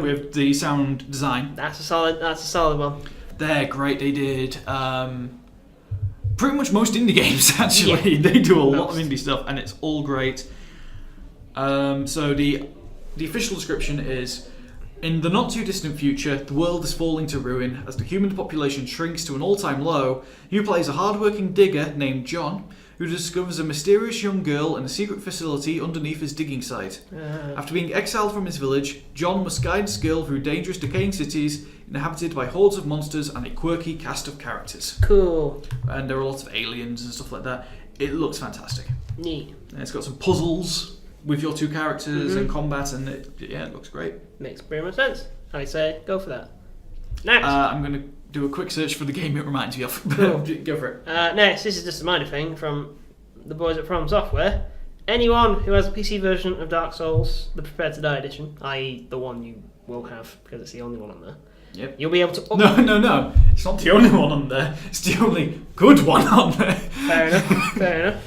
with the sound design. That's a solid one. They're great. They did pretty much most indie games, actually. Yeah. They do a lot of indie stuff, and it's all great. So the official description is: in the not too distant future, the world is falling to ruin as the human population shrinks to an all-time low. You play as a hard-working digger named John, who discovers a mysterious young girl in a secret facility underneath his digging site. After being exiled from his village, John must guide this girl through dangerous, decaying cities inhabited by hordes of monsters and a quirky cast of characters. Cool. And there are lots of aliens and stuff like that. It looks fantastic. Neat. And it's got some puzzles with your 2 characters and combat, and it looks great. Makes pretty much sense. I say go for that. Next. I'm going to do a quick search for the game it reminds me of. Cool. Go for it. Next, this is just a minor thing from the boys at From Software. Anyone who has a PC version of Dark Souls, the Prepare to Die edition, i.e. the one you will have because it's the only one on there, Yep. you'll be able to... No. It's not the only one on there. It's the only good one on there. Fair enough.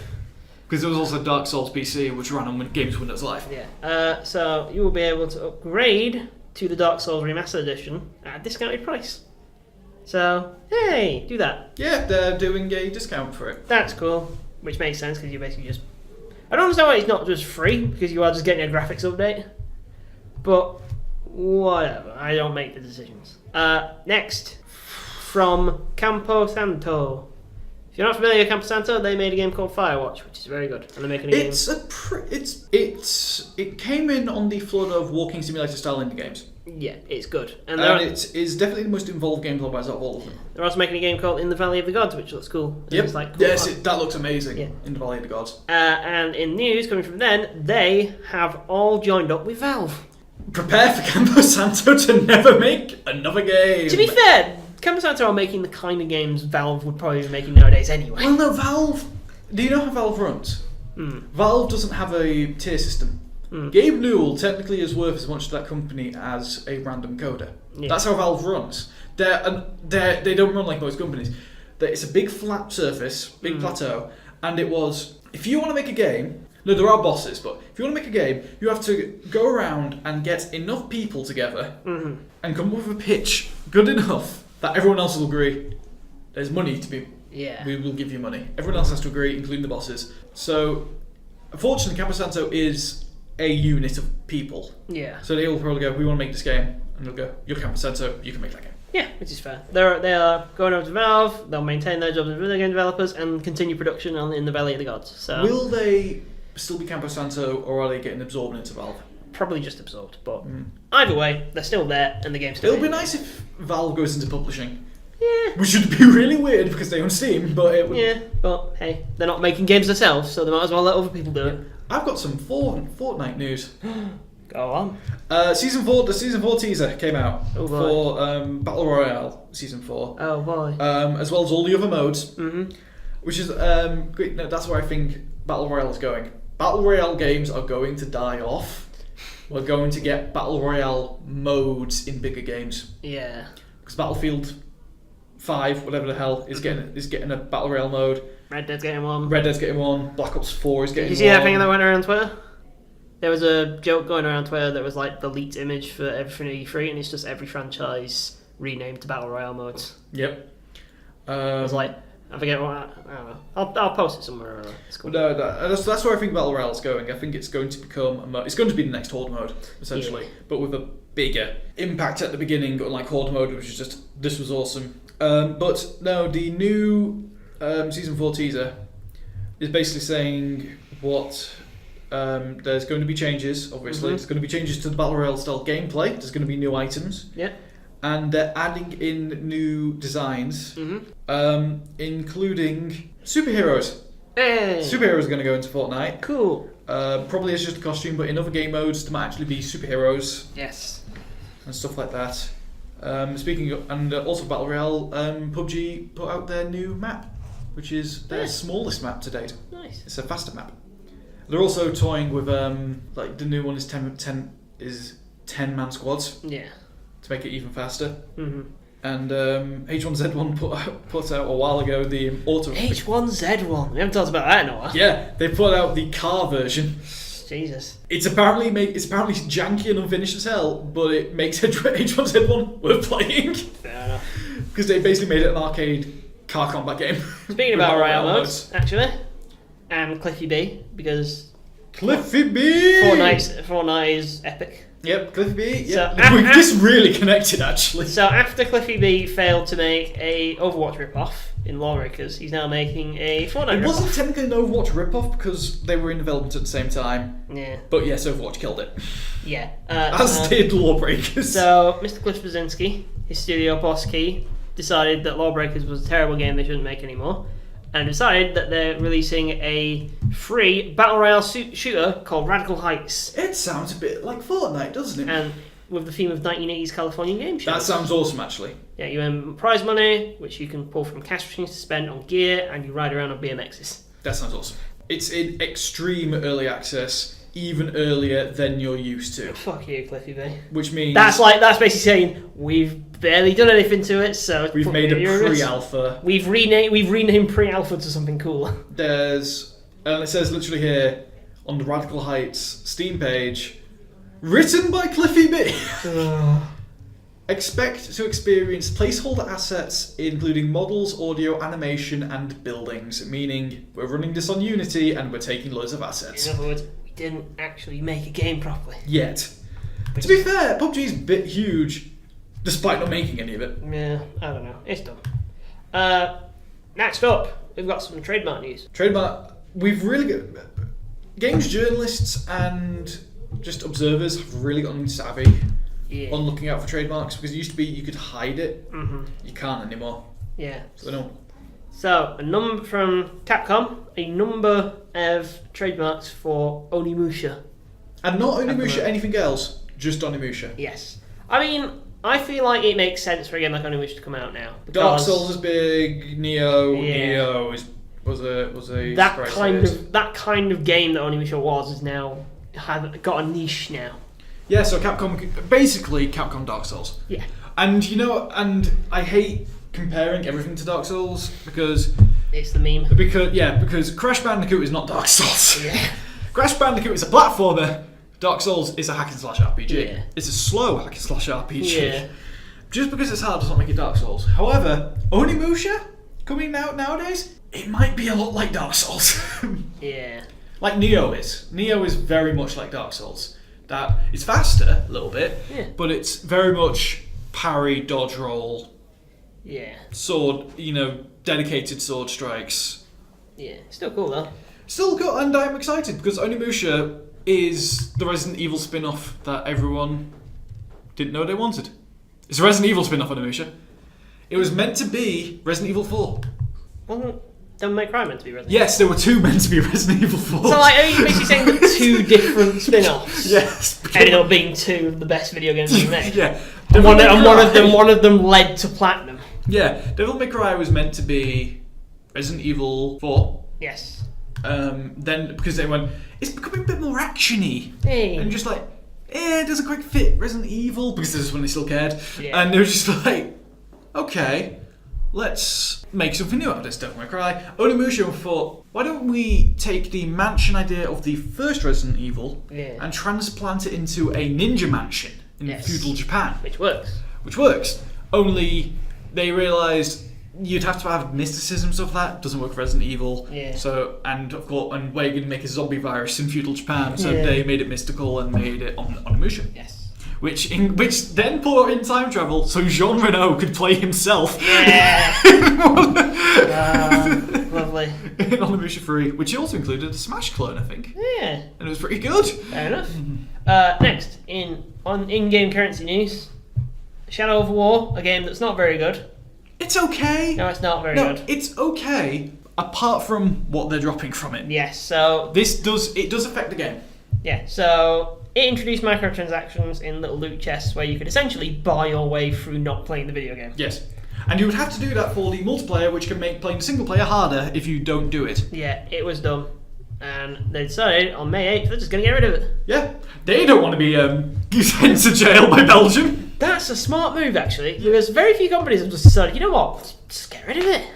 Because there was also Dark Souls PC, which ran on Games Windows Live. Yeah. So you will be able to upgrade to the Dark Souls Remastered Edition at a discounted price. So, hey, do that. Yeah, they're doing a discount for it. That's cool. Which makes sense because you basically just... I don't understand why it's not just free, because you are just getting a graphics update. But, whatever. I don't make the decisions. Next, from Campo Santo. If you're not familiar with Campo Santo, they made a game called Firewatch, which is very good. And they're making a game... It came in on the flood of walking simulator style indie games. Yeah, it's good. And it is definitely the most involved gameplay-wise out of all of them. They're also making a game called In the Valley of the Gods, which looks cool. Yep. It's like cool yes, art. that looks amazing. Yeah. In the Valley of the Gods. And in news coming from then, they have all joined up with Valve. Prepare for Campo Santo to never make another game. To be fair, Campo Santo are making the kind of games Valve would probably be making nowadays anyway. Well, no, Valve... Do you know how Valve runs? Valve doesn't have a tier system. Gabe Newell technically is worth as much to that company as a random coder. Yeah. That's how Valve runs. They don't run like most companies. It's a big flat surface, big plateau, and it was, if you want to make a game, no, there are bosses, but if you want to make a game, you have to go around and get enough people together and come up with a pitch good enough that everyone else will agree there's money to be... Yeah. We will give you money. Everyone else has to agree, including the bosses. So, unfortunately, Campo Santo is a unit of people. Yeah. So they will probably go, we want to make this game. And they'll go, you're Campo Santo, you can make that game. Yeah, which is fair. They are going over to Valve, they'll maintain their jobs as video game developers and continue production In the Valley of the Gods. So will they still be Campo Santo, or are they getting absorbed into Valve? Probably just absorbed, but either way, they're still there and the game's still It'll be nice if Valve goes into publishing. Yeah. Which would be really weird because they own Steam, but it would... Yeah, but hey, they're not making games themselves, so they might as well let other people do it. I've got some Fortnite news. Go on. The Season 4 teaser came out for Battle Royale Season 4. Oh boy. As well as all the other modes. Which is great. No, that's where I think Battle Royale is going. Battle Royale games are going to die off. We're going to get Battle Royale modes in bigger games. Yeah. Because Battlefield 5, whatever the hell, is getting a Battle Royale mode. Red Dead's getting one. Black Ops 4 is getting one. Did you see that thing that went around Twitter? There was a joke going around Twitter that was like the leaked image for everything at E3, and it's just every franchise renamed to Battle Royale modes. Yep. I was like, I forget what. I don't know. I'll post it somewhere. It's cool. No, that's where I think Battle Royale is going. I think it's going to become it's going to be the next Horde mode essentially, but with a bigger impact at the beginning, unlike Horde mode, which is just this was awesome. But no, the new Season 4 teaser is basically saying what there's going to be changes. Obviously, there's going to be changes to the Battle Royale style gameplay. There's going to be new items. Yeah. And they're adding in new designs, including superheroes. Hey. Superheroes are going to go into Fortnite. Cool. Probably as just a costume, but in other game modes, there might actually be superheroes. Yes. And stuff like that. Speaking of, and also Battle Royale, PUBG put out their new map, which is their smallest map to date. Nice. It's a faster map. They're also toying with like the new one is 10-man squads. Yeah. To make it even faster. And H1Z1 put out a while ago the auto. H1Z1. We haven't talked about that in a while. Yeah, they put out the car version. Jesus. It's apparently janky and unfinished as hell, but it makes H1Z1 worth playing. Fair enough. Because they basically made it an arcade car combat game. Speaking about Royale modes, actually, and Cliffy B, because Cliffy B. Fortnite is epic. Yep, Cliffy B. Yep. So, we've just really connected actually. So after Cliffy B failed to make a Overwatch rip-off in Lawbreakers, he's now making a Fortnite It rip-off. wasn't technically an Overwatch rip-off because they were in development at the same time. Yeah. But yes, Overwatch killed it. Yeah. As did Lawbreakers. So Mr. Cliff Blazinski, his studio boss key, decided that Lawbreakers was a terrible game they shouldn't make anymore, and decided that they're releasing a free Battle Royale shooter called Radical Heights. It sounds a bit like Fortnite, doesn't it? And with the theme of 1980s Californian game shows. That sounds awesome, actually. Yeah, you earn prize money, which you can pull from cash machines to spend on gear, and you ride around on BMXs. That sounds awesome. It's in extreme early access, even earlier than you're used to. Fuck you, Cliffy B. Which means... That's basically saying, we've barely done anything to it, so... We've made a pre-alpha. We've renamed pre-alpha to something cooler. There's... And it says literally here, on the Radical Heights Steam page, written by Cliffy B. Expect to experience placeholder assets including models, audio, animation, and buildings, meaning we're running this on Unity and we're taking loads of assets. In other words, we didn't actually make a game properly. Yet. To be fair, PUBG's a bit huge, despite not making any of it. Yeah, I don't know. It's done. Next up, we've got some trademark news. Trademark, we've really got... Games journalists and just observers have really gotten savvy on looking out for trademarks, because it used to be you could hide it. Mm-hmm. You can't anymore. Yeah. So no. So, a number from Capcom, a number of trademarks for Onimusha. And not Onimusha, anything else, just Onimusha. Yes. I mean, I feel like it makes sense for a game like Onimusha to come out now. Dark Souls is big, Neo was a that kind of game that Onimusha was is now got a niche now. Yeah, so Capcom Dark Souls. Yeah. And and I hate comparing everything to Dark Souls because it's the meme. Because Crash Bandicoot is not Dark Souls. Yeah. Crash Bandicoot is a platformer. Dark Souls is a hack and slash RPG. Yeah. It's a slow hack and slash RPG. Yeah. Just because it's hard does not make it Dark Souls. However, Onimusha coming out nowadays, it might be a lot like Dark Souls. Yeah. Like Neo is. Neo is very much like Dark Souls. That it's faster a little bit, but it's very much parry, dodge, roll. Yeah. Sword, dedicated sword strikes. Yeah. Still cool though. Still good, and I'm excited because Onimusha is the Resident Evil spin-off that everyone didn't know they wanted. It's a Resident Evil spin-off, Onimusha. It was meant to be Resident Evil 4. Wasn't Devil May Cry meant to be Resident Yes, there were two meant to be Resident Evil 4. So are you basically saying that two different spin-offs Yes. ended up being two of the best video games ever made? Yeah. And one of them led to platinum. Yeah, Devil May Cry was meant to be Resident Evil 4. Yes. Then, because they went, it's becoming a bit more action-y. Hey. And just like, it doesn't quite fit Resident Evil, because this is when they still cared. Yeah. And they were just like, okay, let's make something new out of this Devil May Cry. Onimusha thought, why don't we take the mansion idea of the first Resident Evil and transplant it into a ninja mansion in feudal Japan. Which works. Only they realised you'd have to have mysticism stuff like that. Doesn't work for Resident Evil. Yeah. So, and of course, and we're going to make a zombie virus in feudal Japan. So they made it mystical and made it on Onimusha. Yes. Which then brought in time travel, so Jean Reno could play himself. Yeah. Lovely. In Onimusha 3, which also included a Smash clone, I think. Yeah. And it was pretty good. Fair enough. Next, in-game currency news, Shadow of War, a game that's not very good. It's okay. No, it's not very good. No, it's okay, apart from what they're dropping from it. Yes, so... It does affect the game. Yeah, so... It introduced microtransactions in little loot chests where you could essentially buy your way through not playing the video game. Yes. And you would have to do that for the multiplayer, which can make playing the single player harder if you don't do it. Yeah, it was dumb. And they decided on May 8th they're just going to get rid of it. Yeah. They don't want to be sent to jail by Belgium. That's a smart move, actually, because very few companies have just decided, you know what, let's just get rid of it.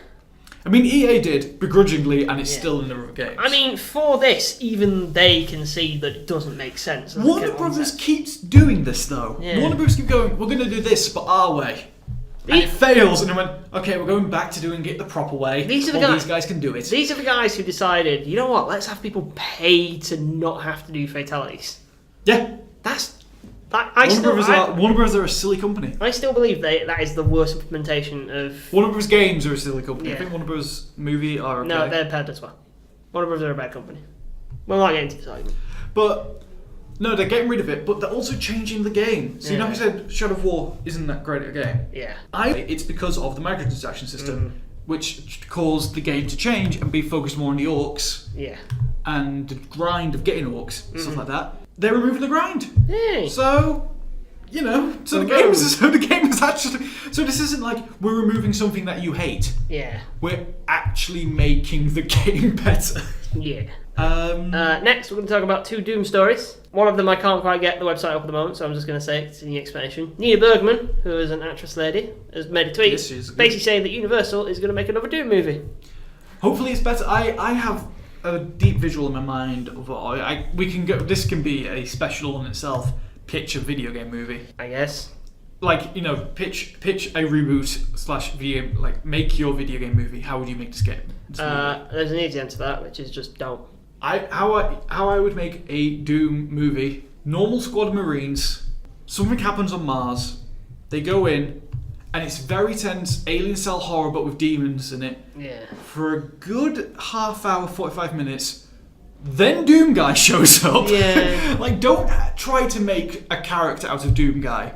I mean, EA did, begrudgingly, and it's still in the other games. I mean, for this, even they can see that it doesn't make sense. Warner Brothers keeps doing this, though. Yeah. Warner Brothers keep going, we're going to do this, but our way. And it fails, and they went, okay, we're going back to doing it the proper way. These guys can do it. These are the guys who decided, you know what, let's have people pay to not have to do fatalities. Yeah. Warner Brothers are a silly company. I still believe that is the worst implementation of... Warner Brothers games are a silly company. Yeah. I think Warner Brothers movie are okay. No, they're bad as well. Warner Brothers are a bad company. We're not getting into this argument. But, no, they're getting rid of it, but they're also changing the game. So you know who said Shadow of War isn't that great a game? Yeah. It's because of the microtransaction system, which caused the game to change and be focused more on the orcs. Yeah. And the grind of getting orcs, stuff like that. They're removing the grind. Hey. So, the game is actually... So this isn't like we're removing something that you hate. Yeah. We're actually making the game better. Yeah. Next, we're going to talk about two Doom stories. One of them I can't quite get the website up at the moment, so I'm just going to say it's in the explanation. Nina Bergman, who is an actress lady, has made a tweet basically saying that Universal is going to make another Doom movie. Hopefully it's better. I have a deep visual in my mind of this can be a special in itself. Pitch a video game movie. I guess. pitch a reboot / VM, make your video game movie. How would you make this game? There's an easy answer to that, which is just don't. How I would make a Doom movie: normal squad of Marines. Something happens on Mars. They go in, and it's very tense, alien style horror, but with demons in it. Yeah. For a good half hour, 45 minutes. Then Doom Guy shows up. Yeah. Don't try to make a character out of Doom Guy.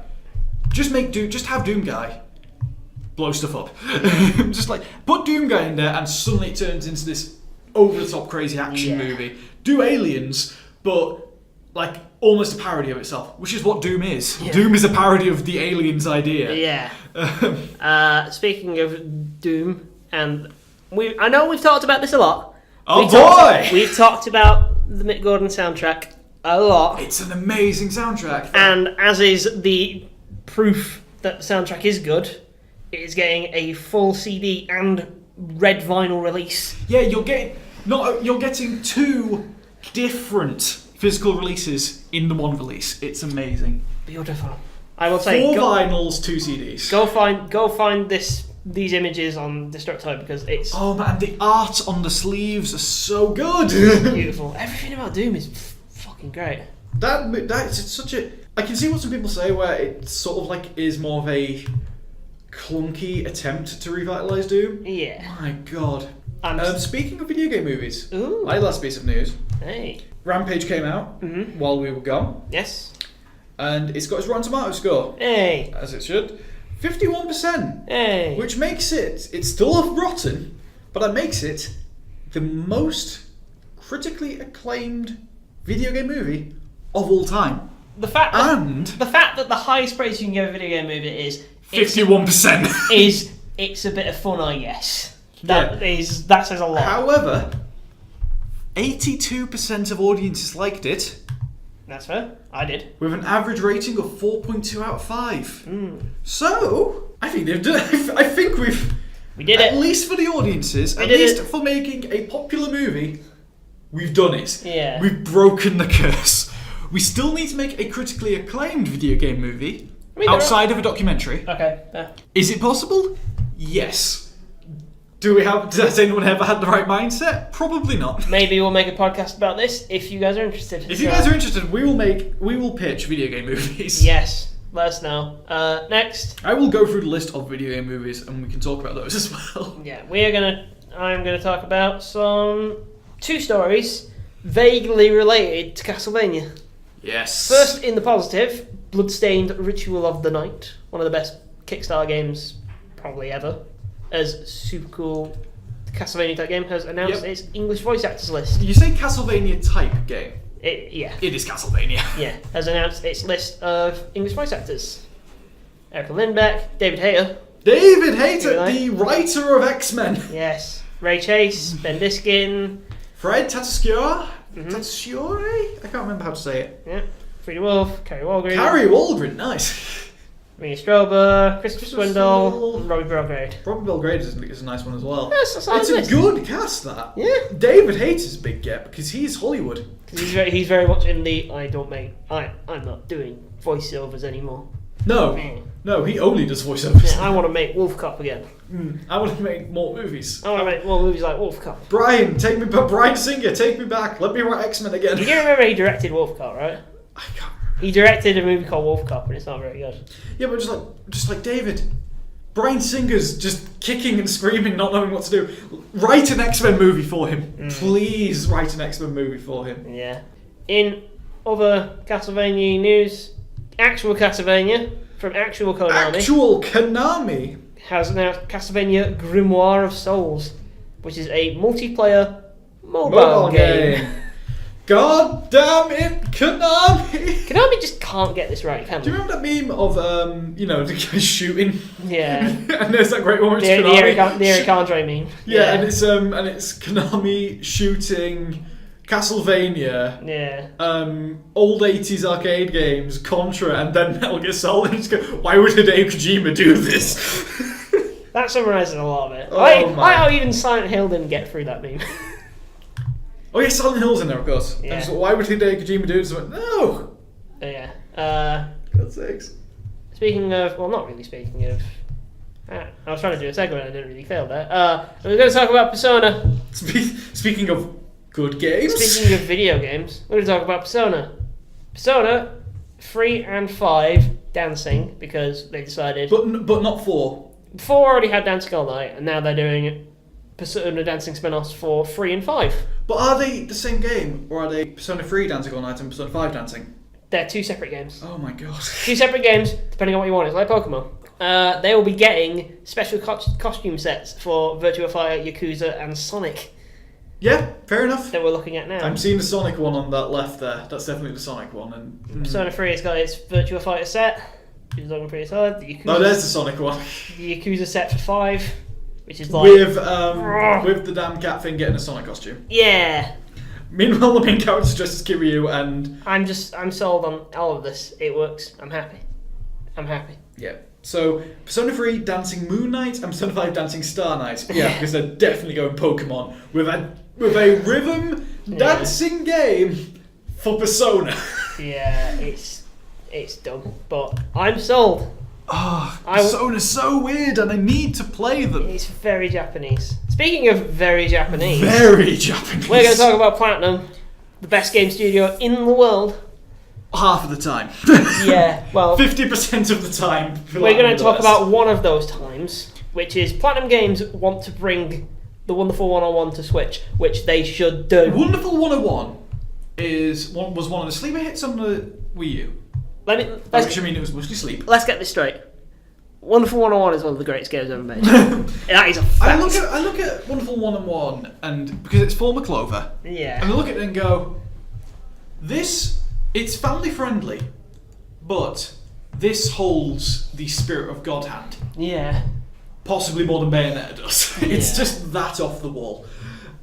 Just have Doom Guy blow stuff up. Just put Doom Guy in there, and suddenly it turns into this over-the-top crazy action movie. Do aliens, but almost a parody of itself, which is what Doom is. Yeah. Doom is a parody of the aliens idea. Yeah. Speaking of Doom, and I know we've talked about this a lot. We've talked about the Mick Gordon soundtrack a lot. It's an amazing soundtrack. And as is the proof that the soundtrack is good, it is getting a full CD and red vinyl release. Yeah, you're getting 2 different physical releases in the one release. It's amazing. Beautiful. I will say 4 vinyls, 2 CDs. Go find these images on Destructoid because it's... Oh man, the art on the sleeves are so good. Beautiful. Everything about Doom is fucking great. It's such a... I can see what some people say where it sort of is more of a clunky attempt to revitalise Doom. Yeah. My god. Speaking of video game movies, ooh, my last piece of news. Hey. Rampage came out while we were gone. Yes. And it's got its Rotten Tomatoes score. Hey. As it should. 51%. Hey. Which makes it's still rotten, but that makes it the most critically acclaimed video game movie of all time. The fact that the highest praise you can give a video game movie is 51% it's a bit of fun, I guess. That says a lot. However, 82% of audiences liked it. That's fair. I did. With an average rating of 4.2 out of 5. So, I think they've done. I think we did it. At least for the audiences, at least for making a popular movie, we've done it. Yeah. We've broken the curse. We still need to make a critically acclaimed video game movie outside of a documentary. Okay. Yeah. Is it possible? Yes. Has anyone ever had the right mindset? Probably not. Maybe we'll make a podcast about this if you guys are interested. If you guys are interested, we will pitch video game movies. Yes, let us know. Next, I will go through the list of video game movies and we can talk about those as well. Yeah, I'm gonna talk about 2 stories vaguely related to Castlevania. Yes. First, in the positive, Bloodstained Ritual of the Night, one of the best Kickstarter games probably ever. As super cool Castlevania type game has announced its English voice actors list. Did you say Castlevania type game? Yeah. It is Castlevania. Yeah, has announced its list of English voice actors. Erica Lindbeck, David Hayter. David Hayter, the writer of X-Men. Yes. Ray Chase, Ben Diskin. Fred Tatasciore? Tatasciore? I can't remember how to say it. Yeah. Frida Wolf, Carrie Walgren. Carrie Walgren, nice. Mia Strober, Christopher Swindle, and Robbie Belgrade. Robbie Belgrade is a nice one as well. Yes, it's a good cast, that. Yeah. David Hayter's a big get because he's Hollywood. He's very much in the I'm not doing voiceovers anymore. No, he only does voiceovers. Yeah, I want to make Wolf Cop again. I want to make more movies. I want to make more movies like Wolf Cop. Brian Singer, take me back. Let me write X-Men again. You do remember he directed Wolf Cop, right? I can't. He directed a movie called Wolf Cop, and it's not very good. Yeah, but just like David, Bryan Singer's just kicking and screaming, not knowing what to do. Write an X-Men movie for him. Please write an X-Men movie for him. Yeah. In other Castlevania news, actual Castlevania from actual Konami. Has announced Castlevania Grimoire of Souls, which is a multiplayer mobile game. God damn it, Konami! Konami just can't get this right, can they? Do you remember that meme of, the guy shooting? Yeah. And there's that great one where it's Konami. The Eric Andre meme. Yeah, and it's Konami shooting Castlevania. Yeah. Old 80s arcade games, Contra, and then Metal Gear Solid. And just go, why would Hideo Kojima do this? That summarises a lot of it. Oh, even Silent Hill didn't get through that meme. Oh yeah, Silent Hill's in there, of course. Yeah. So why would Hideo Kojima do this? No! Yeah. God's sakes. Speaking of, well, not really speaking of. I was trying to do a segue and I didn't really fail there. We're going to talk about Persona. Speaking of good games. Speaking of video games, we're going to talk about Persona. Persona 3 and 5 dancing because they decided. But not 4. 4 already had Dancing All Night, and now they're doing Persona dancing spin-offs for 3 and 5. But are they the same game, or are they Persona 3 Dancing All Night and Persona 5 Dancing? They're 2 separate games. Oh my god. 2 separate games, depending on what you want. It's like Pokemon. They will be getting special costume sets for Virtua Fighter, Yakuza, and Sonic. Yeah, fair enough. That we're looking at now. I'm seeing the Sonic one on that left there. That's definitely the Sonic one. And Persona 3 has got its Virtua Fighter set, which is looking pretty solid. The oh, there's the Sonic one. The Yakuza set for 5, which is like with the damn cat thing getting a Sonic costume. Yeah. Meanwhile, the main character's dressed as Kiryu, and I'm sold on all of this. It works. I'm happy. Yeah. So Persona 3 Dancing Moon Knight and Persona 5 Dancing Star Knight. Yeah, because they're definitely going Pokemon with a rhythm dancing game for Persona. Yeah, it's dumb, but I'm sold. Oh, Persona's so weird, and I need to play them. It's very Japanese. Speaking of very Japanese, we're going to talk about Platinum, the best game studio in the world. Half of the time. Yeah, well, 50% of the time. We're going to talk about one of those times, which is Platinum Games want to bring the Wonderful 101 to Switch, which they should do. Wonderful 101 was one of the sleeper hits on the Wii U. It was mostly sleep. Let's get this straight. Wonderful 101 is one of the greatest games ever made. That is a fact. I look at Wonderful 101 and because it's former Clover. Yeah. And I look at it and go, it's family friendly, but this holds the spirit of God hand. Yeah. Possibly more than Bayonetta does. It's just that off the wall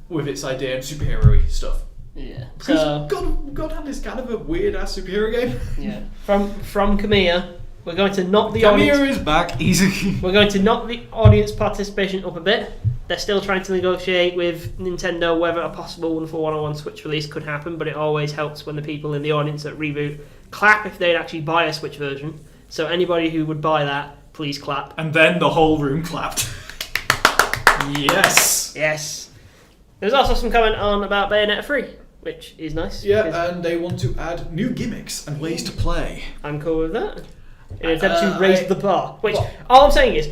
with its idea and superhero-y stuff. Yeah. Because God Hand is kind of a weird-ass superhero game. Yeah. From Kamiya, we're going to knock the Kamiya is back, easy. We're going to knock the audience participation up a bit. They're still trying to negotiate with Nintendo whether a possible Wonderful 101 Switch release could happen, but it always helps when the people in the audience at Reboot clap if they'd actually buy a Switch version. So anybody who would buy that, please clap. And then the whole room clapped. Yes. Yes. There's also some comment on about Bayonetta 3, which is nice. Yeah, and they want to add new gimmicks and ways to play. I'm cool with that. In an attempt to raise the bar. Which, all I'm saying is,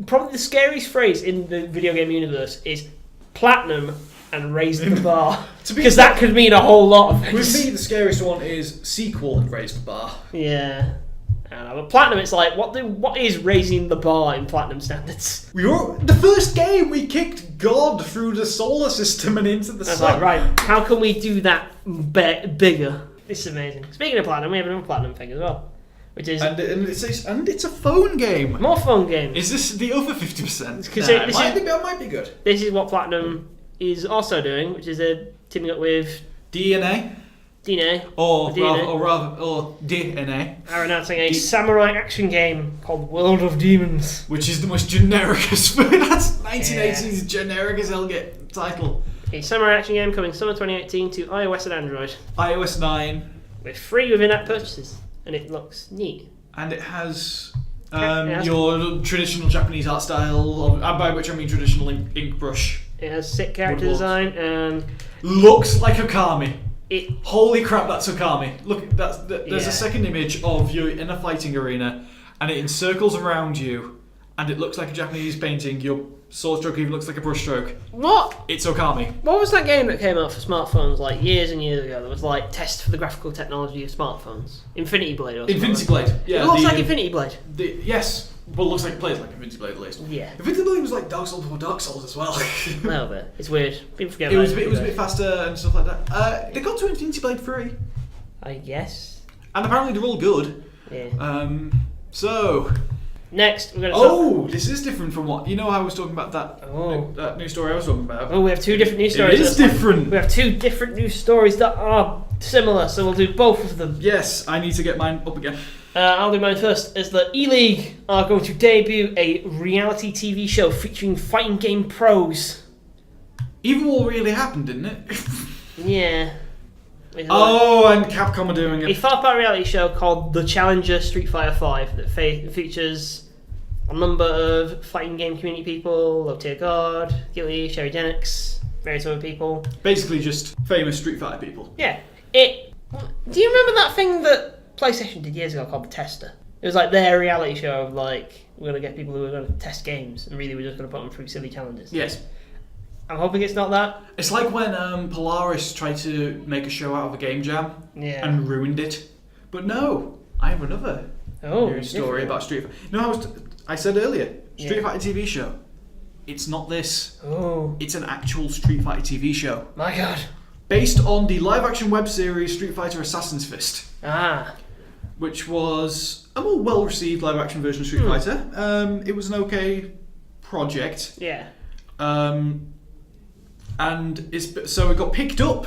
probably the scariest phrase in the video game universe is platinum and raise the bar. Because that could mean a whole lot of things. With me, the scariest one is sequel and raise the bar. Yeah. I don't know, but platinum, it's like, what is raising the bar in platinum standards? The first game, we kicked God through the solar system and into the sun. Like, right, how can we do that bigger? It's amazing. Speaking of platinum, we have another platinum thing as well. Which is and it's a phone game. More phone games. Is this the other 50%? It might be good. This is what Platinum is also doing, which is teaming up with DNA, or DNA. Are announcing a samurai action game called World of Demons, which is the most generic as that's 1980s generic as hell get title. A samurai action game coming summer 2018 to iOS and Android. iOS 9 with free within-app purchases. And it looks neat. And it has your traditional Japanese art style, by which I mean traditional ink brush. It has sick character design and looks like Okami. Holy crap, that's Okami! Look, there's a second image of you in a fighting arena, and it encircles around you, and it looks like a Japanese painting. Your sword stroke even looks like a brush stroke. What? It's Okami. What was that game that came out for smartphones like years and years ago that was like test for the graphical technology of smartphones? Infinity Blade or something. Infinity Blade, yeah. It looks like Infinity Blade. Yes, well, it looks like it plays like Infinity Blade at least. Yeah. Infinity Blade was like Dark Souls before Dark Souls as well. A little bit. It's weird. People forget it was a bit faster and stuff like that. They got to Infinity Blade 3. I guess. And apparently they're all good. Yeah. So... Next, we're going to talk... this is different from what... You know how I was talking about that news story I was talking about? Oh, we have two different news stories. It is different. We have two different news stories that are similar, so we'll do both of them. Yes, I need to get mine up again. I'll do mine first. Is that E-League are going to debut a reality TV show featuring fighting game pros. Even what really happened, didn't it? Yeah. Oh, and Capcom are doing A it. 5-part reality show called The Challenger Street Fighter 5 that features a number of fighting game community people, Low Tier God, Gilly, Sherry Genix, various other people. Basically just famous Street Fighter people. Yeah. Do you remember that thing that PlayStation did years ago called The Tester? It was like their reality show of like, we're going to get people who are going to test games, and really we're just going to put them through silly challenges. Yes. I'm hoping it's not that. It's like when Polaris tried to make a show out of a game jam and ruined it. But no, I have another news story about Street Fighter. No, I said earlier, Street Fighter TV show. It's not this. Oh. It's an actual Street Fighter TV show. My God. Based on the live-action web series Street Fighter Assassin's Fist. Which was a more well-received live-action version of Street Fighter. It was an okay project. Yeah. And so it got picked up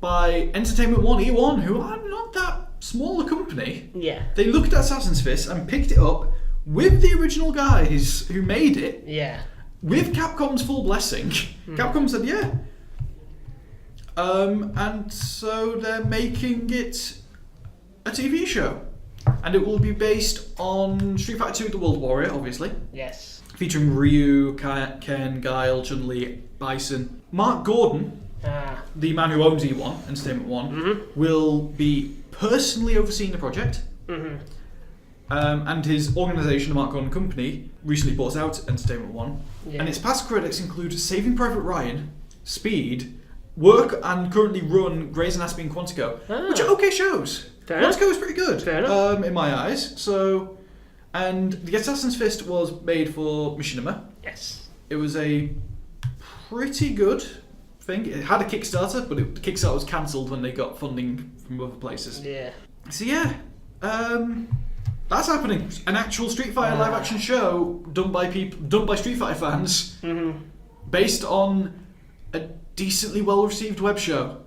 by Entertainment One, E1, who are not that small a company. Yeah. They looked at Assassin's Fist and picked it up with the original guys who made it. Yeah. With Capcom's full blessing. Capcom said, yeah. And so they're making it a TV show. And it will be based on Street Fighter 2 The World Warrior, obviously. Yes. Featuring Ryu, Ken, Guile, Chun-Li, Bison. Mark Gordon, the man who owns E1, Entertainment One, will be personally overseeing the project. And his organisation, the Mark Gordon Company, recently bought out Entertainment One. Yeah. And its past credits include Saving Private Ryan, Speed, work and currently run Grey's Anatomy and Quantico, which are okay shows. Quantico is pretty good, in my eyes. So, and the Assassin's Fist was made for Machinima. Yes. It was a pretty good thing. It had a Kickstarter, but the Kickstarter was cancelled when they got funding from other places. Yeah. So yeah, that's happening. An actual Street Fighter live-action show done by Street Fighter fans, based on a decently well-received web show.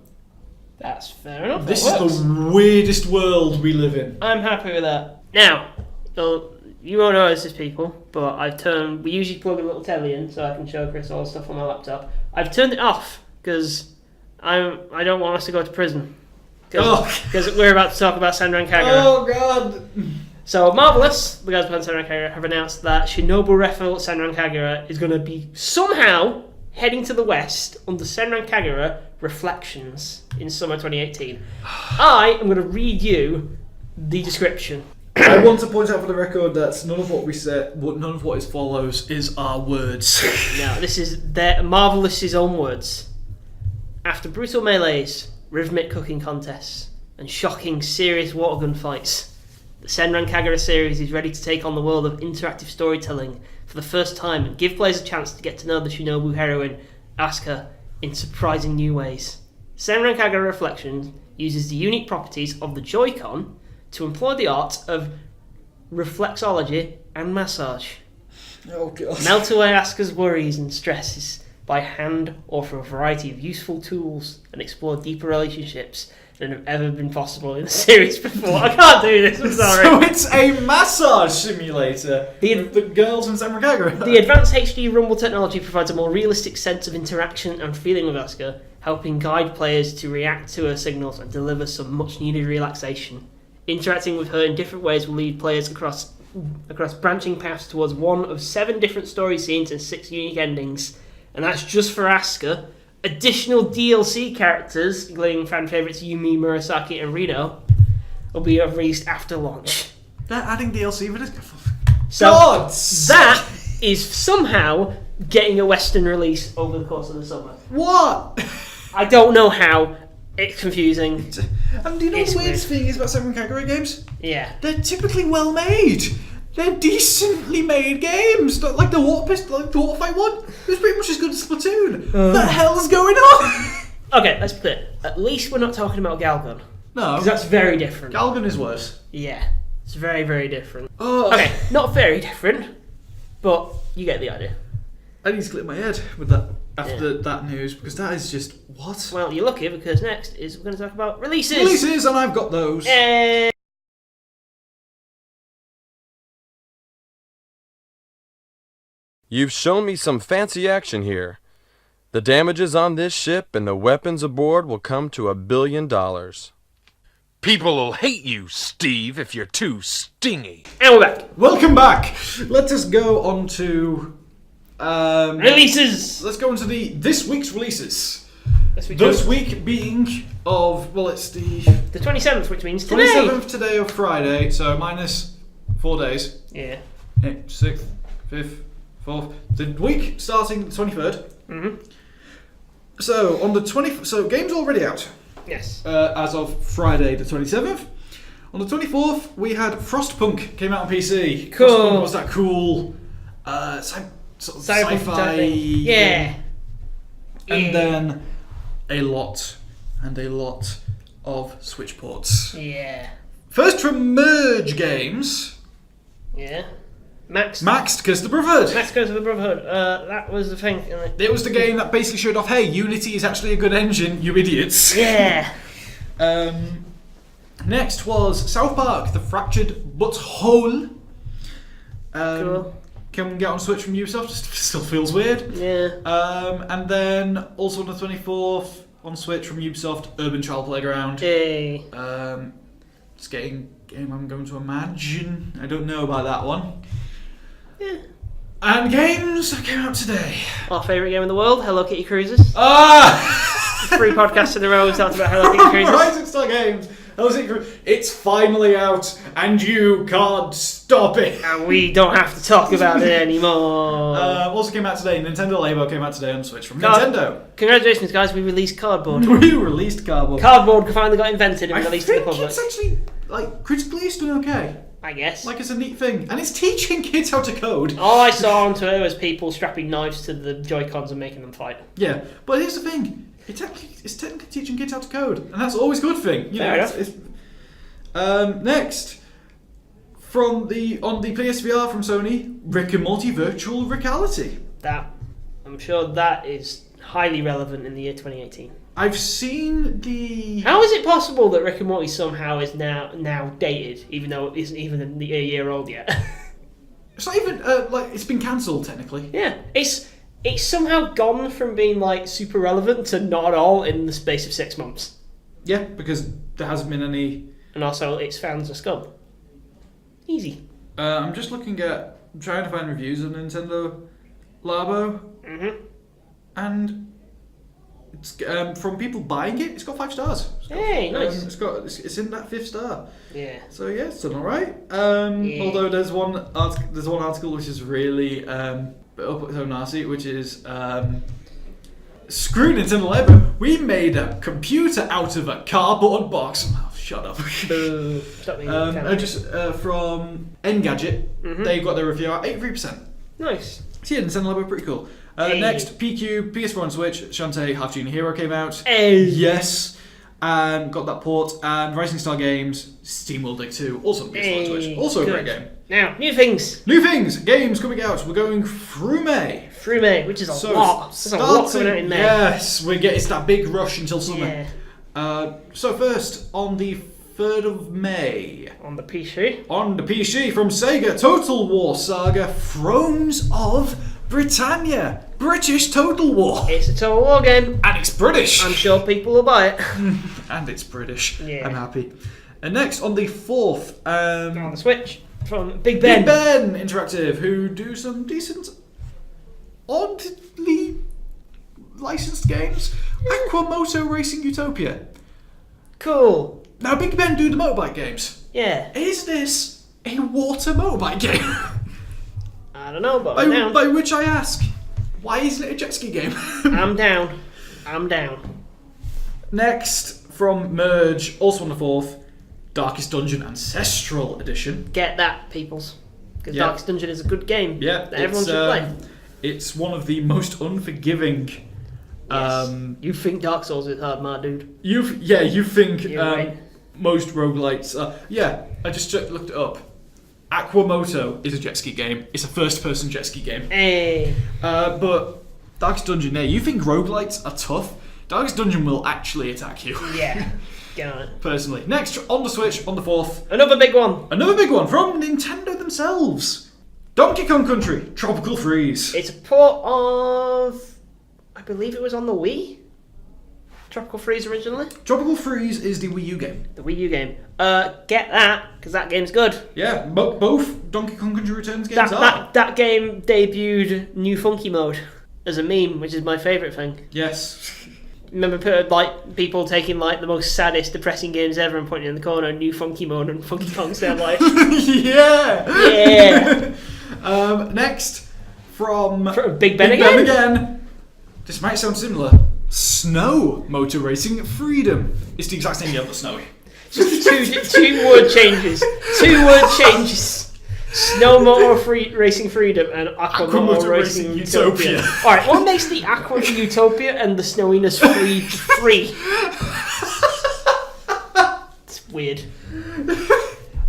That's fair enough. This is the weirdest world we live in. I'm happy with that. Now, you won't notice this, people, but we usually plug a little telly in so I can show Chris all the stuff on my laptop. I've turned it off because I don't want us to go to prison. Because we're about to talk about Senran Kagura. Oh god! So Marvelous, the guys behind Senran Kagura, have announced that Shinobu Refill Senran Kagura is going to be somehow heading to the west under Senran Kagura Reflections in summer 2018. I am going to read you the description. I want to point out for the record that none of what we said, none of what is follows is our words. No, this is Marvelous's own words. After brutal melees, rhythmic cooking contests, and shocking, serious water gun fights, the Senran Kagura series is ready to take on the world of interactive storytelling for the first time and give players a chance to get to know the Shinobu heroine, Asuka, in surprising new ways. Senran Kagura Reflections uses the unique properties of the Joy-Con to employ the art of reflexology and massage. Oh god. Melt away Asuka's worries and stresses by hand or through a variety of useful tools and explore deeper relationships than have ever been possible in the series before. I can't do this, I'm sorry. So it's a massage simulator with the girls from Senran Kagura. The advanced HD Rumble technology provides a more realistic sense of interaction and feeling with Asuka, helping guide players to react to her signals and deliver some much needed relaxation. Interacting with her in different ways will lead players across branching paths towards one of 7 different story scenes and 6 unique endings. And that's just for Asuka. Additional DLC characters, including fan favourites Yumi, Murasaki and Reno, will be released after launch. They're adding DLC for this? So that is somehow getting a Western release over the course of the summer. What? I don't know how. It's confusing. And do you know the weirdest thing is about Senran Kagura games? Yeah. They're typically well made. They're decently made games. Like the water fight one. It was pretty much as good as Splatoon. What the hell is going on? Okay, let's be clear. At least we're not talking about Galgun. No. Because that's very different. Galgun is worse. Yeah. It's very, very different. Oh. Okay, not very different, but you get the idea. I need to clip my head with that after that news, because that is just what? Well, you're lucky, because next is we're going to talk about releases. Releases, and I've got those. You've shown me some fancy action here. The damages on this ship and the weapons aboard will come to $1 billion. People will hate you, Steve, if you're too stingy. And we're back. Welcome back. Let us go on to Releases. let's go into this week's releases. This week being it's the 27th, which means today. 27th today of Friday, so minus 4 days. Yeah. 6th, 5th, 4th. The week starting the 23rd. Mm-hmm. So on the 20th, so game's already out. Yes. As of Friday the 27th. On the 24th, we had Frostpunk came out on PC. Cool. Frostpunk was that cool sort of Cyberpunk sci-fi. type thing. Yeah. And then a lot of Switch ports. Yeah. First from Merge Games. Yeah. Maxed Curse of the Brotherhood. Maxed Curse of the Brotherhood. That was the thing. It was the game that basically showed off, hey, Unity is actually a good engine, you idiots. Yeah. Next was South Park, The Fractured But Whole. Cool. Can get on Switch from Ubisoft, still feels weird. Yeah. And then also on the 24th on Switch from Ubisoft, Urban Child Playground. Yay. It's getting game I'm going to imagine. I don't know about that one. Yeah. And games that came out today. Our favourite game in the world, Hello Kitty Cruises. Ah! 3 podcasts in a row we've talked about Hello Kitty Cruises. Rising Star Games. It's finally out, and you can't stop it. And we don't have to talk about it anymore. Also came out today. Nintendo Labo came out today on Switch from Nintendo. Congratulations, guys! We released Cardboard. We released Cardboard. Cardboard finally got invented and released to the public. It's actually critically it's doing okay. I guess. It's a neat thing, and it's teaching kids how to code. All I saw on Twitter was people strapping knives to the Joy-Cons and making them fight. Yeah, but here's the thing. It's technically teaching kids how to code, and that's always a good thing. Fair enough. Next, on the PSVR from Sony, Rick and Morty Virtual Reality. I'm sure that is highly relevant in the year 2018. I've seen the. How is it possible that Rick and Morty somehow is now dated, even though it isn't even a year old yet? It's not even it's been cancelled technically. Yeah, it's somehow gone from being super relevant to not at all in the space of 6 months. Yeah, because there hasn't been any. And also, its fans are scum. Easy. I'm just trying to find reviews of Nintendo Labo, and it's from people buying it. It's got 5 stars. Nice. It's in that 5th star. Yeah. So yeah, it's done all right. Although there's one article which is really up its own arsey, which is screw Nintendo Labo. We made a computer out of a cardboard box. Oh, shut up. Stop being from Engadget, they've got their review at 83%. Nice. So yeah, Nintendo Labo, pretty cool. Next, PQ, PS4 and Switch, Shantae Half Genie Hero came out. Hey. Yes. Got that port. And Rising Star Games, Steam World Dig 2, also on PS4 and Switch. Also a great game. Now, new things, games coming out. We're going through May. Which is a lot. There's a lot coming out in May. Yes, it's that big rush until summer. Yeah. So first, on the 3rd of May. On the PC. From Sega, Total War Saga, Thrones of Britannia. British Total War. It's a Total War game. And it's British. I'm sure people will buy it. And it's British. Yeah. I'm happy. And next, on the 4th... on the Switch, from Big Ben. Big Ben Interactive, who do some decent, oddly licensed games. Aquamoto Racing Utopia. Cool. Now, Big Ben do the motorbike games. Yeah. Is this a water motorbike game? I don't know, but I'm down. By which I ask, why isn't it a jet ski game? I'm down. Next, from Merge, also on the 4th, Darkest Dungeon Ancestral Edition. Get that, peoples. Because Yeah. Darkest Dungeon is a good game. Yeah, that everyone should play. It's one of the most unforgiving. Yes. You think Dark Souls is hard, my dude. You think You're right. most roguelites are. Yeah, I just looked it up. Aquamoto is a jet ski game. It's a first-person jet ski game. Hey. But Darkest Dungeon, you think roguelites are tough? Darkest Dungeon will actually attack you. Yeah. Get on it. Personally. Next, on the Switch, on the 4th. Another big one from Nintendo themselves. Donkey Kong Country, Tropical Freeze. It's a port of... I I believe it was on the Wii. Tropical Freeze originally. Tropical Freeze is the Wii U game. The Wii U game. Get that, because that game's good. Yeah, both Donkey Kong Country Returns games are. That game debuted New Funky Mode as a meme, which is my favourite thing. Yes. Remember, like, people taking, like, the most saddest, depressing games ever and putting it in the corner, New Funky Mode and Funky Kong Stay Alive. Yeah! Next, from Big Ben again? This might sound similar. Snow Motor Racing Freedom. It's the exact same game, but snowy. two word changes. 2 word changes. Snow Motor Racing Freedom and Aqua Motor Racing Utopia. Alright, what makes the Aqua Utopia and the Snowiness free? It's weird.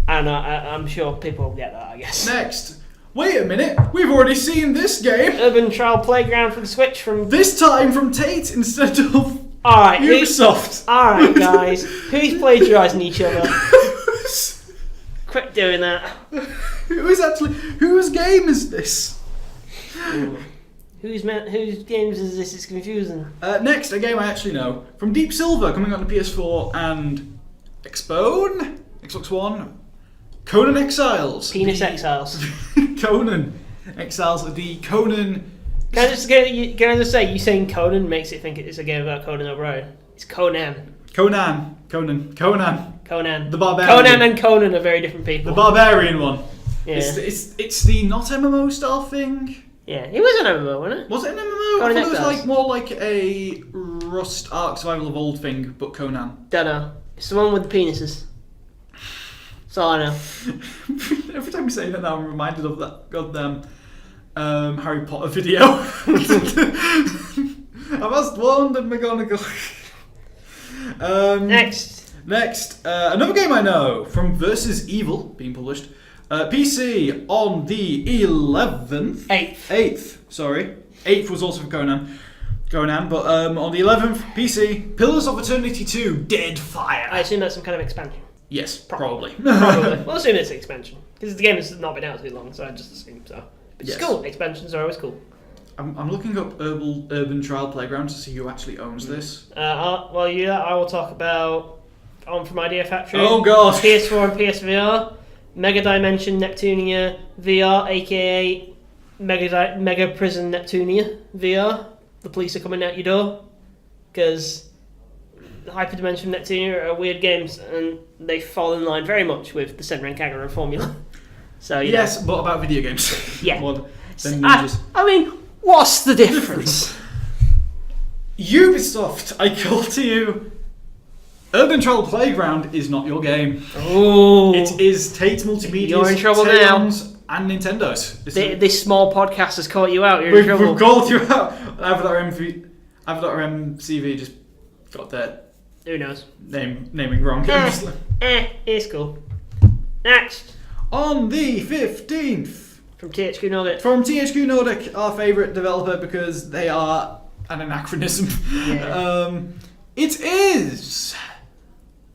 And I'm sure people will get that, I guess. Next. Wait a minute, we've already seen this game. Urban Trial Playground for the Switch from... This time from Tate instead of Alright, Ubisoft. Alright, guys. Who's plagiarising each other? Quit doing that. Whose game is this? Whose games is this? It's confusing. Next, a game I actually know. From Deep Silver, coming on the PS4 and Xbox One. Conan Exiles. Exiles. Conan Exiles. The Conan... Can I just say, you saying Conan makes it think it's a game about Conan O'Brien. It's Conan. Conan. The Barbarian. Conan and Conan are very different people. The Barbarian one. Yeah. It's the not MMO style thing. Yeah, it was an MMO, wasn't it? Was it an MMO? Conan I thought it was Exiles. more like a Rust Ark Survival of Old thing, but Conan. Don't know. It's the one with the penises. That's all I know. Every time you say that now, I'm reminded of that goddamn Harry Potter video. I must warn the McGonagall. Next, another game I know from Versus Evil being published. PC on the 11th. 8th. Sorry, 8th was also for Conan, but on the 11th, PC, Pillars of Eternity 2: Dead Fire. I assume that's some kind of expansion. Yes, probably. Probably. We'll assume it's an expansion because the game has not been out too long, so I just assume so. But it's Yes. cool. Expansions are always cool. I'm looking up Urban Trial Playground to see who actually owns this. I will talk about from Idea Factory. Oh god! PS4 and PSVR, Mega Dimension Neptunia VR, aka Mega Prison Neptunia VR. The police are coming out your door because Hyperdimension Neptunia are weird games and they fall in line very much with the Senran Kagura formula. So yes, but about video games. Yeah. More than ninjas. I mean, what's the difference? Ubisoft, I call to you. Urban Trial Playground is not your game. Oh, It is Tate Multimedia's, You're in trouble Teon's, and Nintendo's. this small podcast has caught you out. You're in trouble. We've called you out. Avatar.mcv just got their Who knows? naming wrong. It's cool. Next, On the 15th, from THQ Nordic. from THQ Nordic, our favourite developer because they are an anachronism. Yeah. It is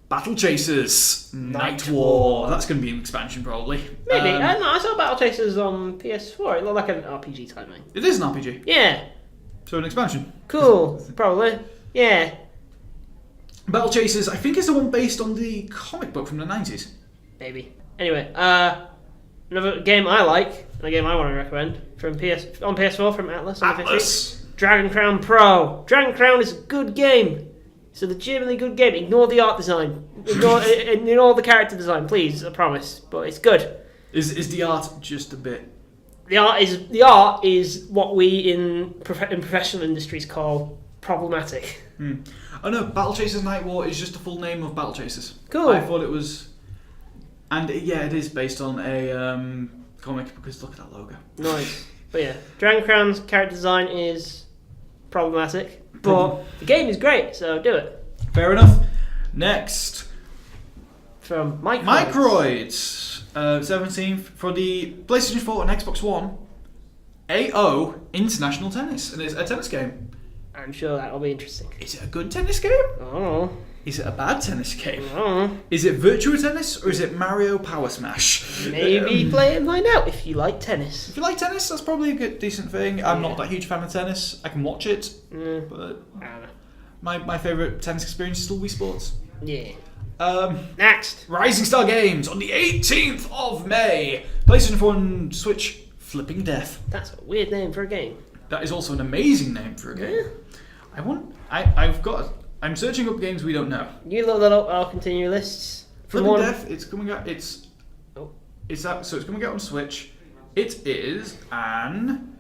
Battle Chasers Night War. That's going to be an expansion probably. Maybe. I don't know. I saw Battle Chasers on PS4. It looked like an RPG type thing. It is an RPG, Yeah. so an expansion. Cool. Probably. Yeah. Battle Chasers, I think, is the one based on the comic book from the 90s. Maybe. Anyway, another game I like, and a game I want to recommend from on PS4 from Atlas. On the 15th. Atlas. Dragon Crown Pro. Dragon Crown is a good game. It's a legitimately good game. Ignore the art design. Ignore the character design, please. I promise. But it's good. Is the art just a bit? The art is what we in professional industries call problematic. Oh no, Battle Chasers Night War is just the full name of Battle Chasers. Cool. I thought it was, and it is based on a comic because look at that logo. Nice. But yeah, Dragon Crown's character design is problematic, but the game is great, so do it. Fair enough. Next, From Microids. Microids, 17th for the PlayStation 4 and Xbox One. AO International Tennis, and it's a tennis game. I'm sure that'll be interesting. Is it a good tennis game? I don't know. Is it a bad tennis game? I don't know. Is it Virtua Tennis or is it Mario Power Smash? Maybe play it and find out if you like tennis. If you like tennis, that's probably a good, decent thing. I'm not that huge fan of tennis. I can watch it, but I don't know. my favourite tennis experience is still Wii Sports. Yeah. Next. Rising Star Games on the 18th of May. PlayStation 4 and Switch, Flipping Death. That's a weird name for a game. That is also an amazing name for a game. Yeah. I'm searching up games we don't know. You look that up, I'll continue lists. Flipping Death, it's coming out. It's coming out on Switch. It is an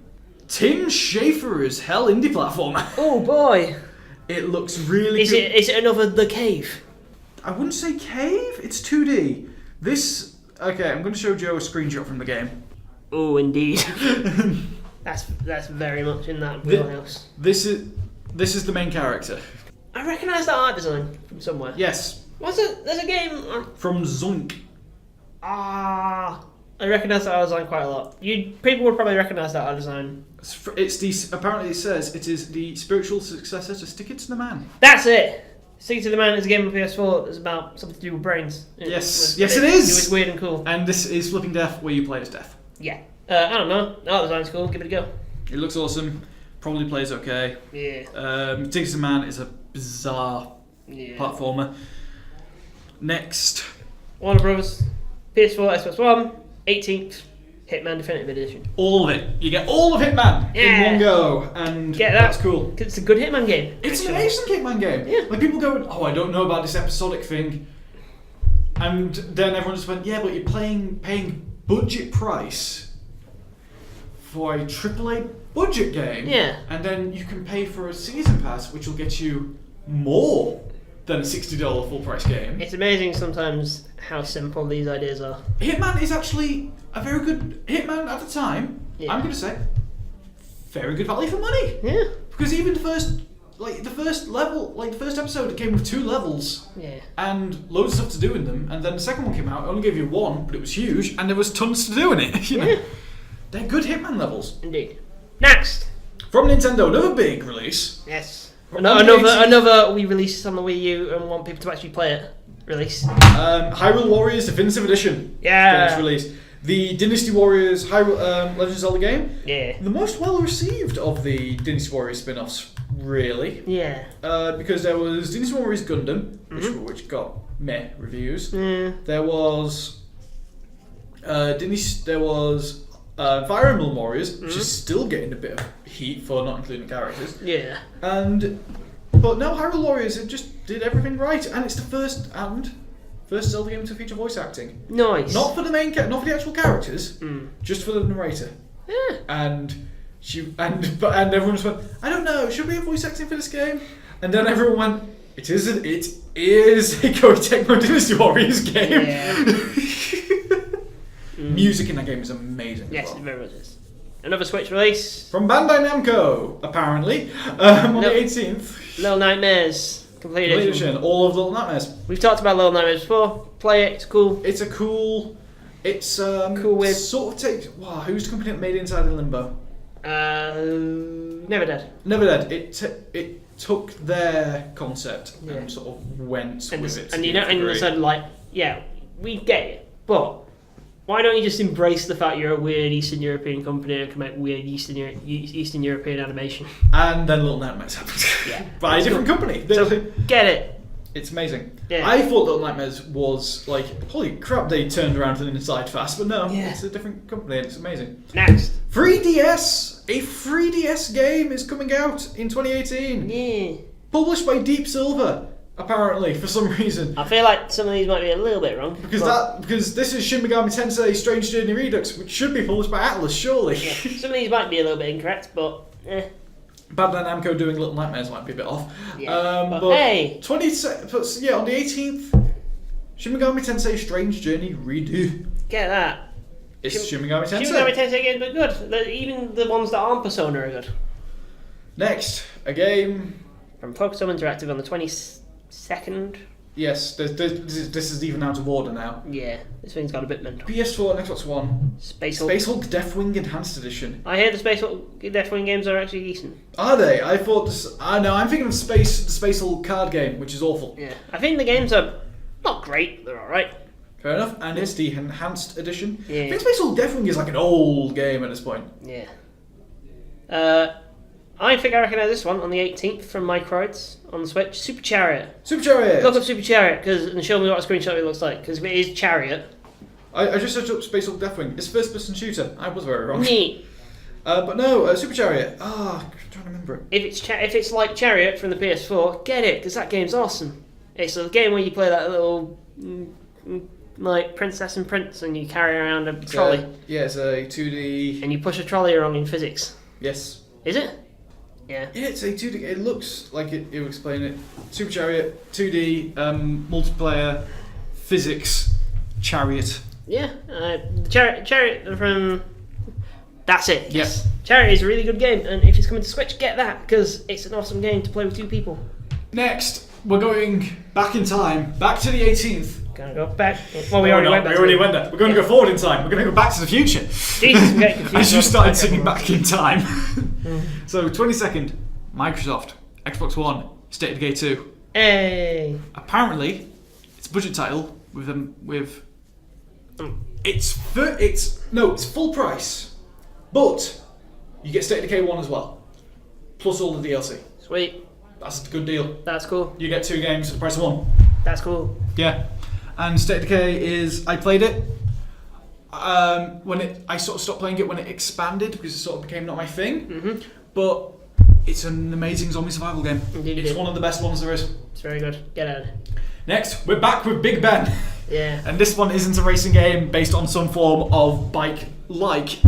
Tim Schafer's hell indie platformer. Oh boy. It looks really Is it another The Cave? I wouldn't say cave. It's 2D. Okay, I'm going to show Joe a screenshot from the game. Oh, indeed. That's very much in that wheelhouse. This is the main character. I recognise that art design from somewhere. Yes, What's it? There's a game. from Zonk. I recognise that art design quite a lot. People would probably recognise that art design. Apparently it says it is the spiritual successor to Stick It to the Man. That's it. Stick to the Man is a game on PS4 that's about something to do with brains. Yes, it It is. was weird and cool. And this is Flipping Death, where you play as Death. Yeah. I don't know. Art design's cool. Give it a go. It looks awesome. Probably plays okay. Yeah. Stick It to the Man is a bizarre platformer. Next. Warner Bros. PS4, Xbox One, 18th, Hitman Definitive Edition. All of it. You get all of Hitman in one go, and Get that. that's cool. It's a good Hitman game. It's an amazing Hitman game. Yeah. Like people go, oh, I don't know about this episodic thing, and then everyone just went, yeah, but you're paying budget price for a AAA budget game. Yeah. And then you can pay for a season pass, which will get you more than a $60 full price game. It's amazing sometimes how simple these ideas are. Hitman is actually a very good Hitman at the time. Yeah. I'm going to say very good value for money. Yeah. Because even the first episode, it came with 2 levels. Yeah. And loads of stuff to do in them. And then the second one came out, it only gave you 1, but it was huge, and there was tons to do in it. You know? Yeah. They're good Hitman levels. Indeed. Next. From Nintendo, another big release. Yes. On the 18th Another we released on the Wii U and want people to actually play it. Release. Hyrule Warriors Definitive Edition. Yeah. Finished release. The Dynasty Warriors Legend of Zelda game. Yeah. The most well received of the Dynasty Warriors spin-offs, really. Yeah. Because there was Dynasty Warriors Gundam, which got meh reviews. Yeah. There was Fire Emblem Warriors, which is still getting a bit of heat for not including characters. Yeah. But no, Hyrule Warriors, it just did everything right, and it's the first Zelda game to feature voice acting. Nice. Not for the not for the actual characters, just for the narrator. Yeah. And everyone just went, I don't know, should we have voice acting for this game? And then everyone went, it is a Koei Tecmo Dynasty Warriors game. Yeah. Music in that game is amazing. Yes, as it well. very much is. Another Switch release. From Bandai Namco, apparently, on the 18th. Little Nightmares. Complete edition. All of Little Nightmares. We've talked about Little Nightmares before. Play it, it's cool. It's cool with sort of takes. Wow, who's the company that made Inside the Limbo? Never Dead. Never Dead. It took their concept Yeah. and sort of went with it. And you know, and they said like, yeah, we get it, but why don't you just embrace the fact you're a weird Eastern European company and can make weird Eastern European animation? And then Little Nightmares happened. Yeah. By a different company. So get it. It's amazing. Yeah. I thought Little Nightmares was like, holy crap, they turned around to the inside fast, but no, Yeah. it's a different company and it's amazing. Next. 3DS! A 3DS game is coming out in 2018. Yeah. Published by Deep Silver, apparently, for some reason. I feel like some of these might be a little bit wrong. Because this is Shin Megami Tensei Strange Journey Redux, which should be published by Atlas, surely. Yeah. Some of these might be a little bit incorrect, but Bandai Namco doing Little Nightmares might be a bit off. Yeah. But hey! on the 18th, Shin Megami Tensei Strange Journey Redo. Get that. It's Shin Megami Tensei. Shin Megami Tensei games are good. Even the ones that aren't Persona are good. Next, a game. From Pokestone Interactive on the 22nd. Yes, this is even out of order now. Yeah, this thing's got a bit mental. PS4 and Xbox One. Space Hulk. Space Hulk Deathwing Enhanced Edition. I hear the Space Hulk Deathwing games are actually decent. Are they? I thought this. I know. I'm thinking of the Space Hulk card game, which is awful. Yeah, I think the games are not great. They're all right. Fair enough. And it's the Enhanced Edition. Yeah. I think Space Hulk Deathwing is like an old game at this point. Yeah. I think I recognise this one on the 18th from Microids on the Switch. Super Chariot. Super Chariot. Look up Super Chariot and show me what a screenshot it looks like. Because if it is Chariot. I just searched up Space Hulk Deathwing. It's a first-person shooter. I was very wrong. Neat. But no, Super Chariot. I'm trying to remember it. If it's like Chariot from the PS4, get it because that game's awesome. It's a game where you play that little like princess and prince, and you carry around a trolley. Yeah, it's a 2D. And you push a trolley along in physics. Yes. Is it? Yeah. Yeah, it's a 2D. It looks like it will explain it. Super Chariot, 2D, multiplayer, physics, chariot. Yeah. Chariot from. That's it. Yes. Chariot is a really good game, and if it's coming to Switch, get that because it's an awesome game to play with 2 people. Next, we're going back in time, back to the 18th. Gonna go back. Well, we already went back. We already went there. We're going to go forward in time. We're going to go back to the future. Jesus, I'm getting confused. As you started singing back in time. So, 22nd, Microsoft, Xbox One, State of Decay 2. Hey. Apparently, it's a budget title with it's full price, but you get State of Decay 1 as well, plus all the DLC. Sweet. That's a good deal. That's cool. You get 2 games for the price of 1. That's cool. Yeah. And State of Decay is, I played it I sort of stopped playing it when it expanded because it sort of became not my thing. But it's an amazing zombie survival game. Indeed, it's one of the best ones there is. It's very good. Get out. Next, we're back with Big Ben. Yeah. And this one isn't a racing game based on some form of bike-like.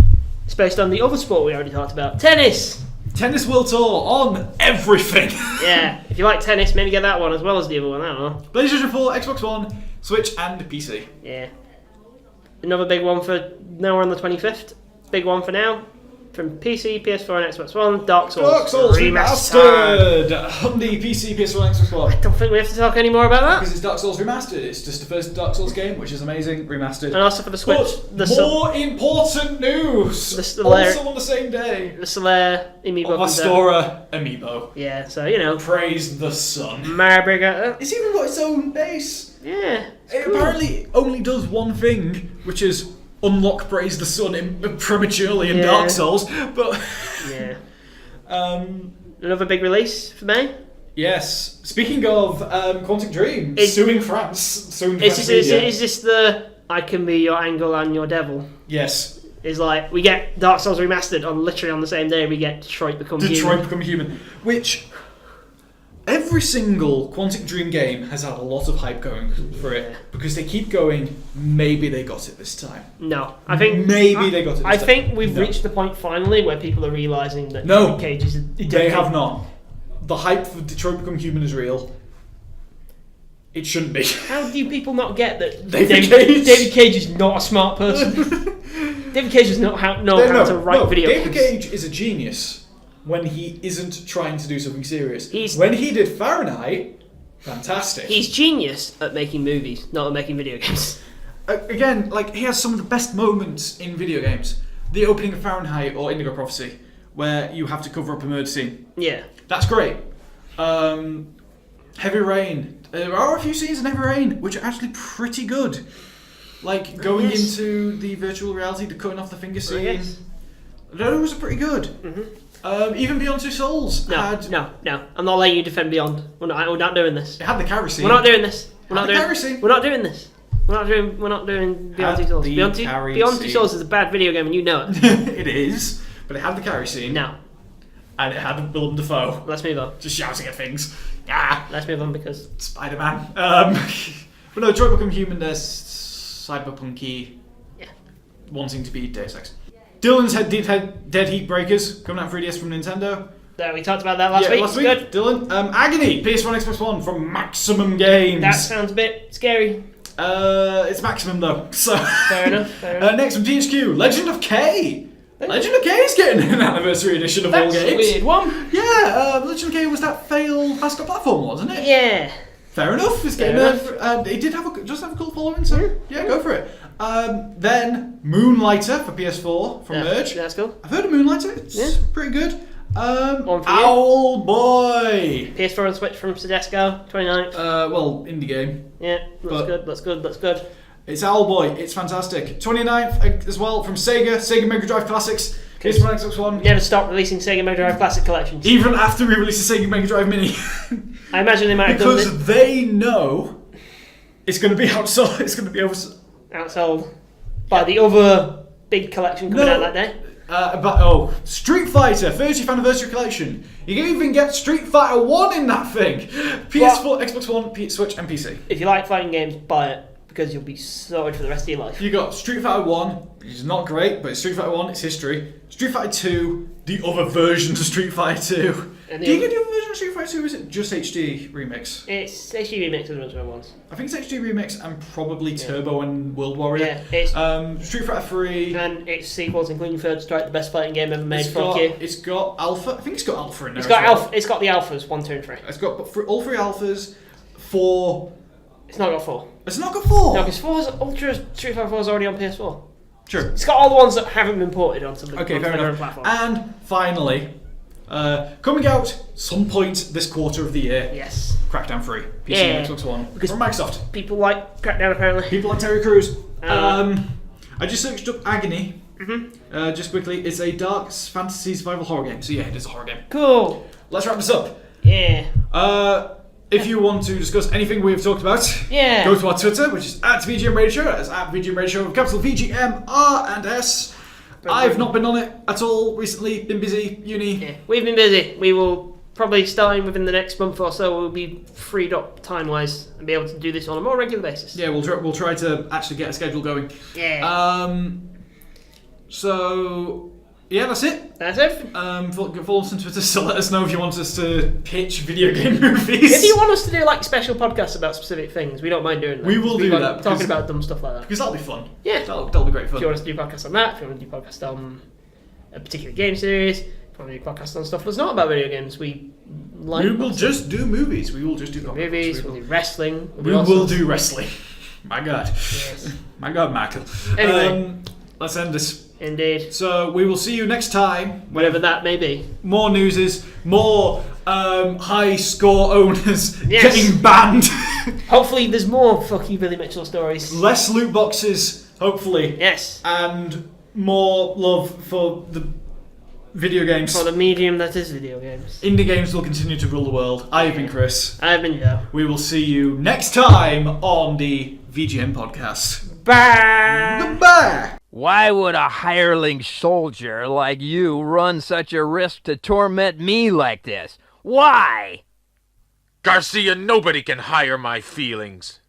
It's based on the other sport we already talked about. Tennis! Tennis World Tour on everything. Yeah. If you like tennis, maybe get that one as well as the other one. I don't know. PlayStation 4, Xbox One, Switch and PC. Yeah. Another big one for now. We're on the 25th. Big one for now. From PC, PS4 and Xbox One, Dark Souls Remastered on the PC, PS4 and Xbox One. I don't think we have to talk any more about that. Because it's Dark Souls Remastered. It's just the first Dark Souls game, which is amazing, remastered. And also for the Switch, but more important news. Also on the same day. The Solaire amiibo. Astora amiibo. Yeah, so you know. Praise the sun. Mario Brigade. It's even got its own base. Yeah. It apparently only does one thing, which is unlock Praise the Sun prematurely in Dark Souls, but yeah. Another big release for me. Yes. Speaking of Quantic Dream, suing France. Is this the I can be your angel and your devil? Yes. It's like we get Dark Souls Remastered literally on the same day we get Detroit Become Human, which every single Quantic Dream game has had a lot of hype going for it because they keep going, maybe they got it this time. No, I think maybe they got it this time. I think we've reached the point finally where people are realising that David Cage is they have not. The hype for Detroit Become Human is real. It shouldn't be. How do people not get that David Cage is not a smart person? David Cage does not know how to write video games. David Cage is a genius when he isn't trying to do something serious. When he did Fahrenheit, fantastic. He's genius at making movies, not at making video games. Again, like he has some of the best moments in video games. The opening of Fahrenheit or Indigo Prophecy, where you have to cover up a murder scene. Yeah. That's great. Heavy Rain. There are a few scenes in Heavy Rain which are actually pretty good. Like going into the virtual reality, the cutting off the finger scene. Yes. Those are pretty good. Even Beyond Two Souls No, I'm not letting you defend Beyond. We're not doing this. It had the carry scene. We're not doing this. We're not doing this. We're not doing Beyond Two Souls. Beyond Two Souls is a bad video game and you know it. It is, but it had the carry scene. No. And it had Willem Dafoe. Let's move on. Just shouting at things. Yeah. Let's move on because Spider-Man. But no, Detroit Become Human, there's cyberpunky. Yeah. Wanting to be Deus Ex. Dylan's Dead Heat Breakers coming out 3DS from Nintendo. There, we talked about that last week. Good. Dylan. Agony, PS1, Xbox One from Maximum Games. That sounds a bit scary. It's Maximum though. So fair enough. Next from THQ, Legend of K. Legend of K is getting an anniversary edition of all games. That's a weird one. Yeah, Legend of K was that failed mascot platform, wasn't it? Yeah. Fair enough. This game, it did have a cult following, so yeah, go for it. Then Moonlighter for PS4 from Merge. That's cool. I've heard of Moonlighter. It's pretty good. One for you. Owl Boy. PS4 and Switch from Sedesco, 29th. Well, indie game. Yeah, looks good. It's Owl Boy. It's fantastic. 29th as well from Sega Mega Drive Classics. PS1, Xbox One. Never stop releasing Sega Mega Drive Classic collections. Even after we release the Sega Mega Drive Mini. I imagine they might have done because they know it's going to be outsold. It's going to be outsold by the other big collection coming out that day. Street Fighter 30th Anniversary Collection. You can even get Street Fighter 1 in that thing. PS4, Xbox One, Switch and PC. If you like fighting games, buy it. Because you'll be sorted for the rest of your life. You got Street Fighter 1, which is not great, but it's Street Fighter 1, it's history. Street Fighter 2, the other version of Street Fighter 2. Do you get the other version of Street Fighter 2, or is it just HD Remix? It's HD Remix of the original ones. I think it's HD Remix and probably Turbo and World Warrior. Yeah, it's Street Fighter 3. And its sequels, including Third Strike, the best fighting game ever made. It's got Alpha. I think it's got Alpha in there. It's got the Alphas, 1, 2 and 3. It's got all 3 Alphas, 4... It's not got 4. It's not got 4? No, because Ultra Street Fighter 4 is already on PS4. True. It's got all the ones that haven't been ported onto the fair enough. platform. And finally, coming out some point this quarter of the year. Yes. Crackdown 3. PC and Xbox One. Because from Microsoft. People like Crackdown apparently. People like Terry Crews. I just searched up Agony. Mm-hmm. Just quickly, it's a dark fantasy survival horror game. So yeah, it is a horror game. Cool. Let's wrap this up. Yeah. If you want to discuss anything we've talked about, go to our Twitter, which is at VGM Radio Show. That's at VGM Radio Show with capital VGM, R and S. I've not been on it at all recently. Been busy, uni. Yeah, we've been busy. We will probably starting within the next month or so. We'll be freed up time-wise and be able to do this on a more regular basis. Yeah, we'll try to actually get a schedule going. Yeah. So yeah, that's it. That's it. Follow us on Twitter, so let us know if you want us to pitch video game movies. If you want us to do like special podcasts about specific things, we don't mind doing that. We will do that. Talking about dumb stuff like that. Because that'll be fun. Yeah. That'll be great fun. If you want us to do podcasts on that, if you want to do podcasts on a particular game series, if you want to do podcasts on stuff that's not about video games, we will just do movies. We will just do movies. We'll do wrestling. We will do wrestling. My God. Yes. My God, Michael. Anyway. Let's end this. Indeed. So we will see you next time. Whatever that may be. More newses, more high score owners getting banned. Hopefully there's more fuck you Billy Mitchell stories. Less loot boxes, hopefully. Yes. And more love for the video games. For the medium that is video games. Indie games will continue to rule the world. I've been Chris. I've been Joe. We will see you next time on the VGM Podcast. Bye. Goodbye. Why would a hireling soldier like you run such a risk to torment me like this? Why? Garcia, nobody can hire my feelings.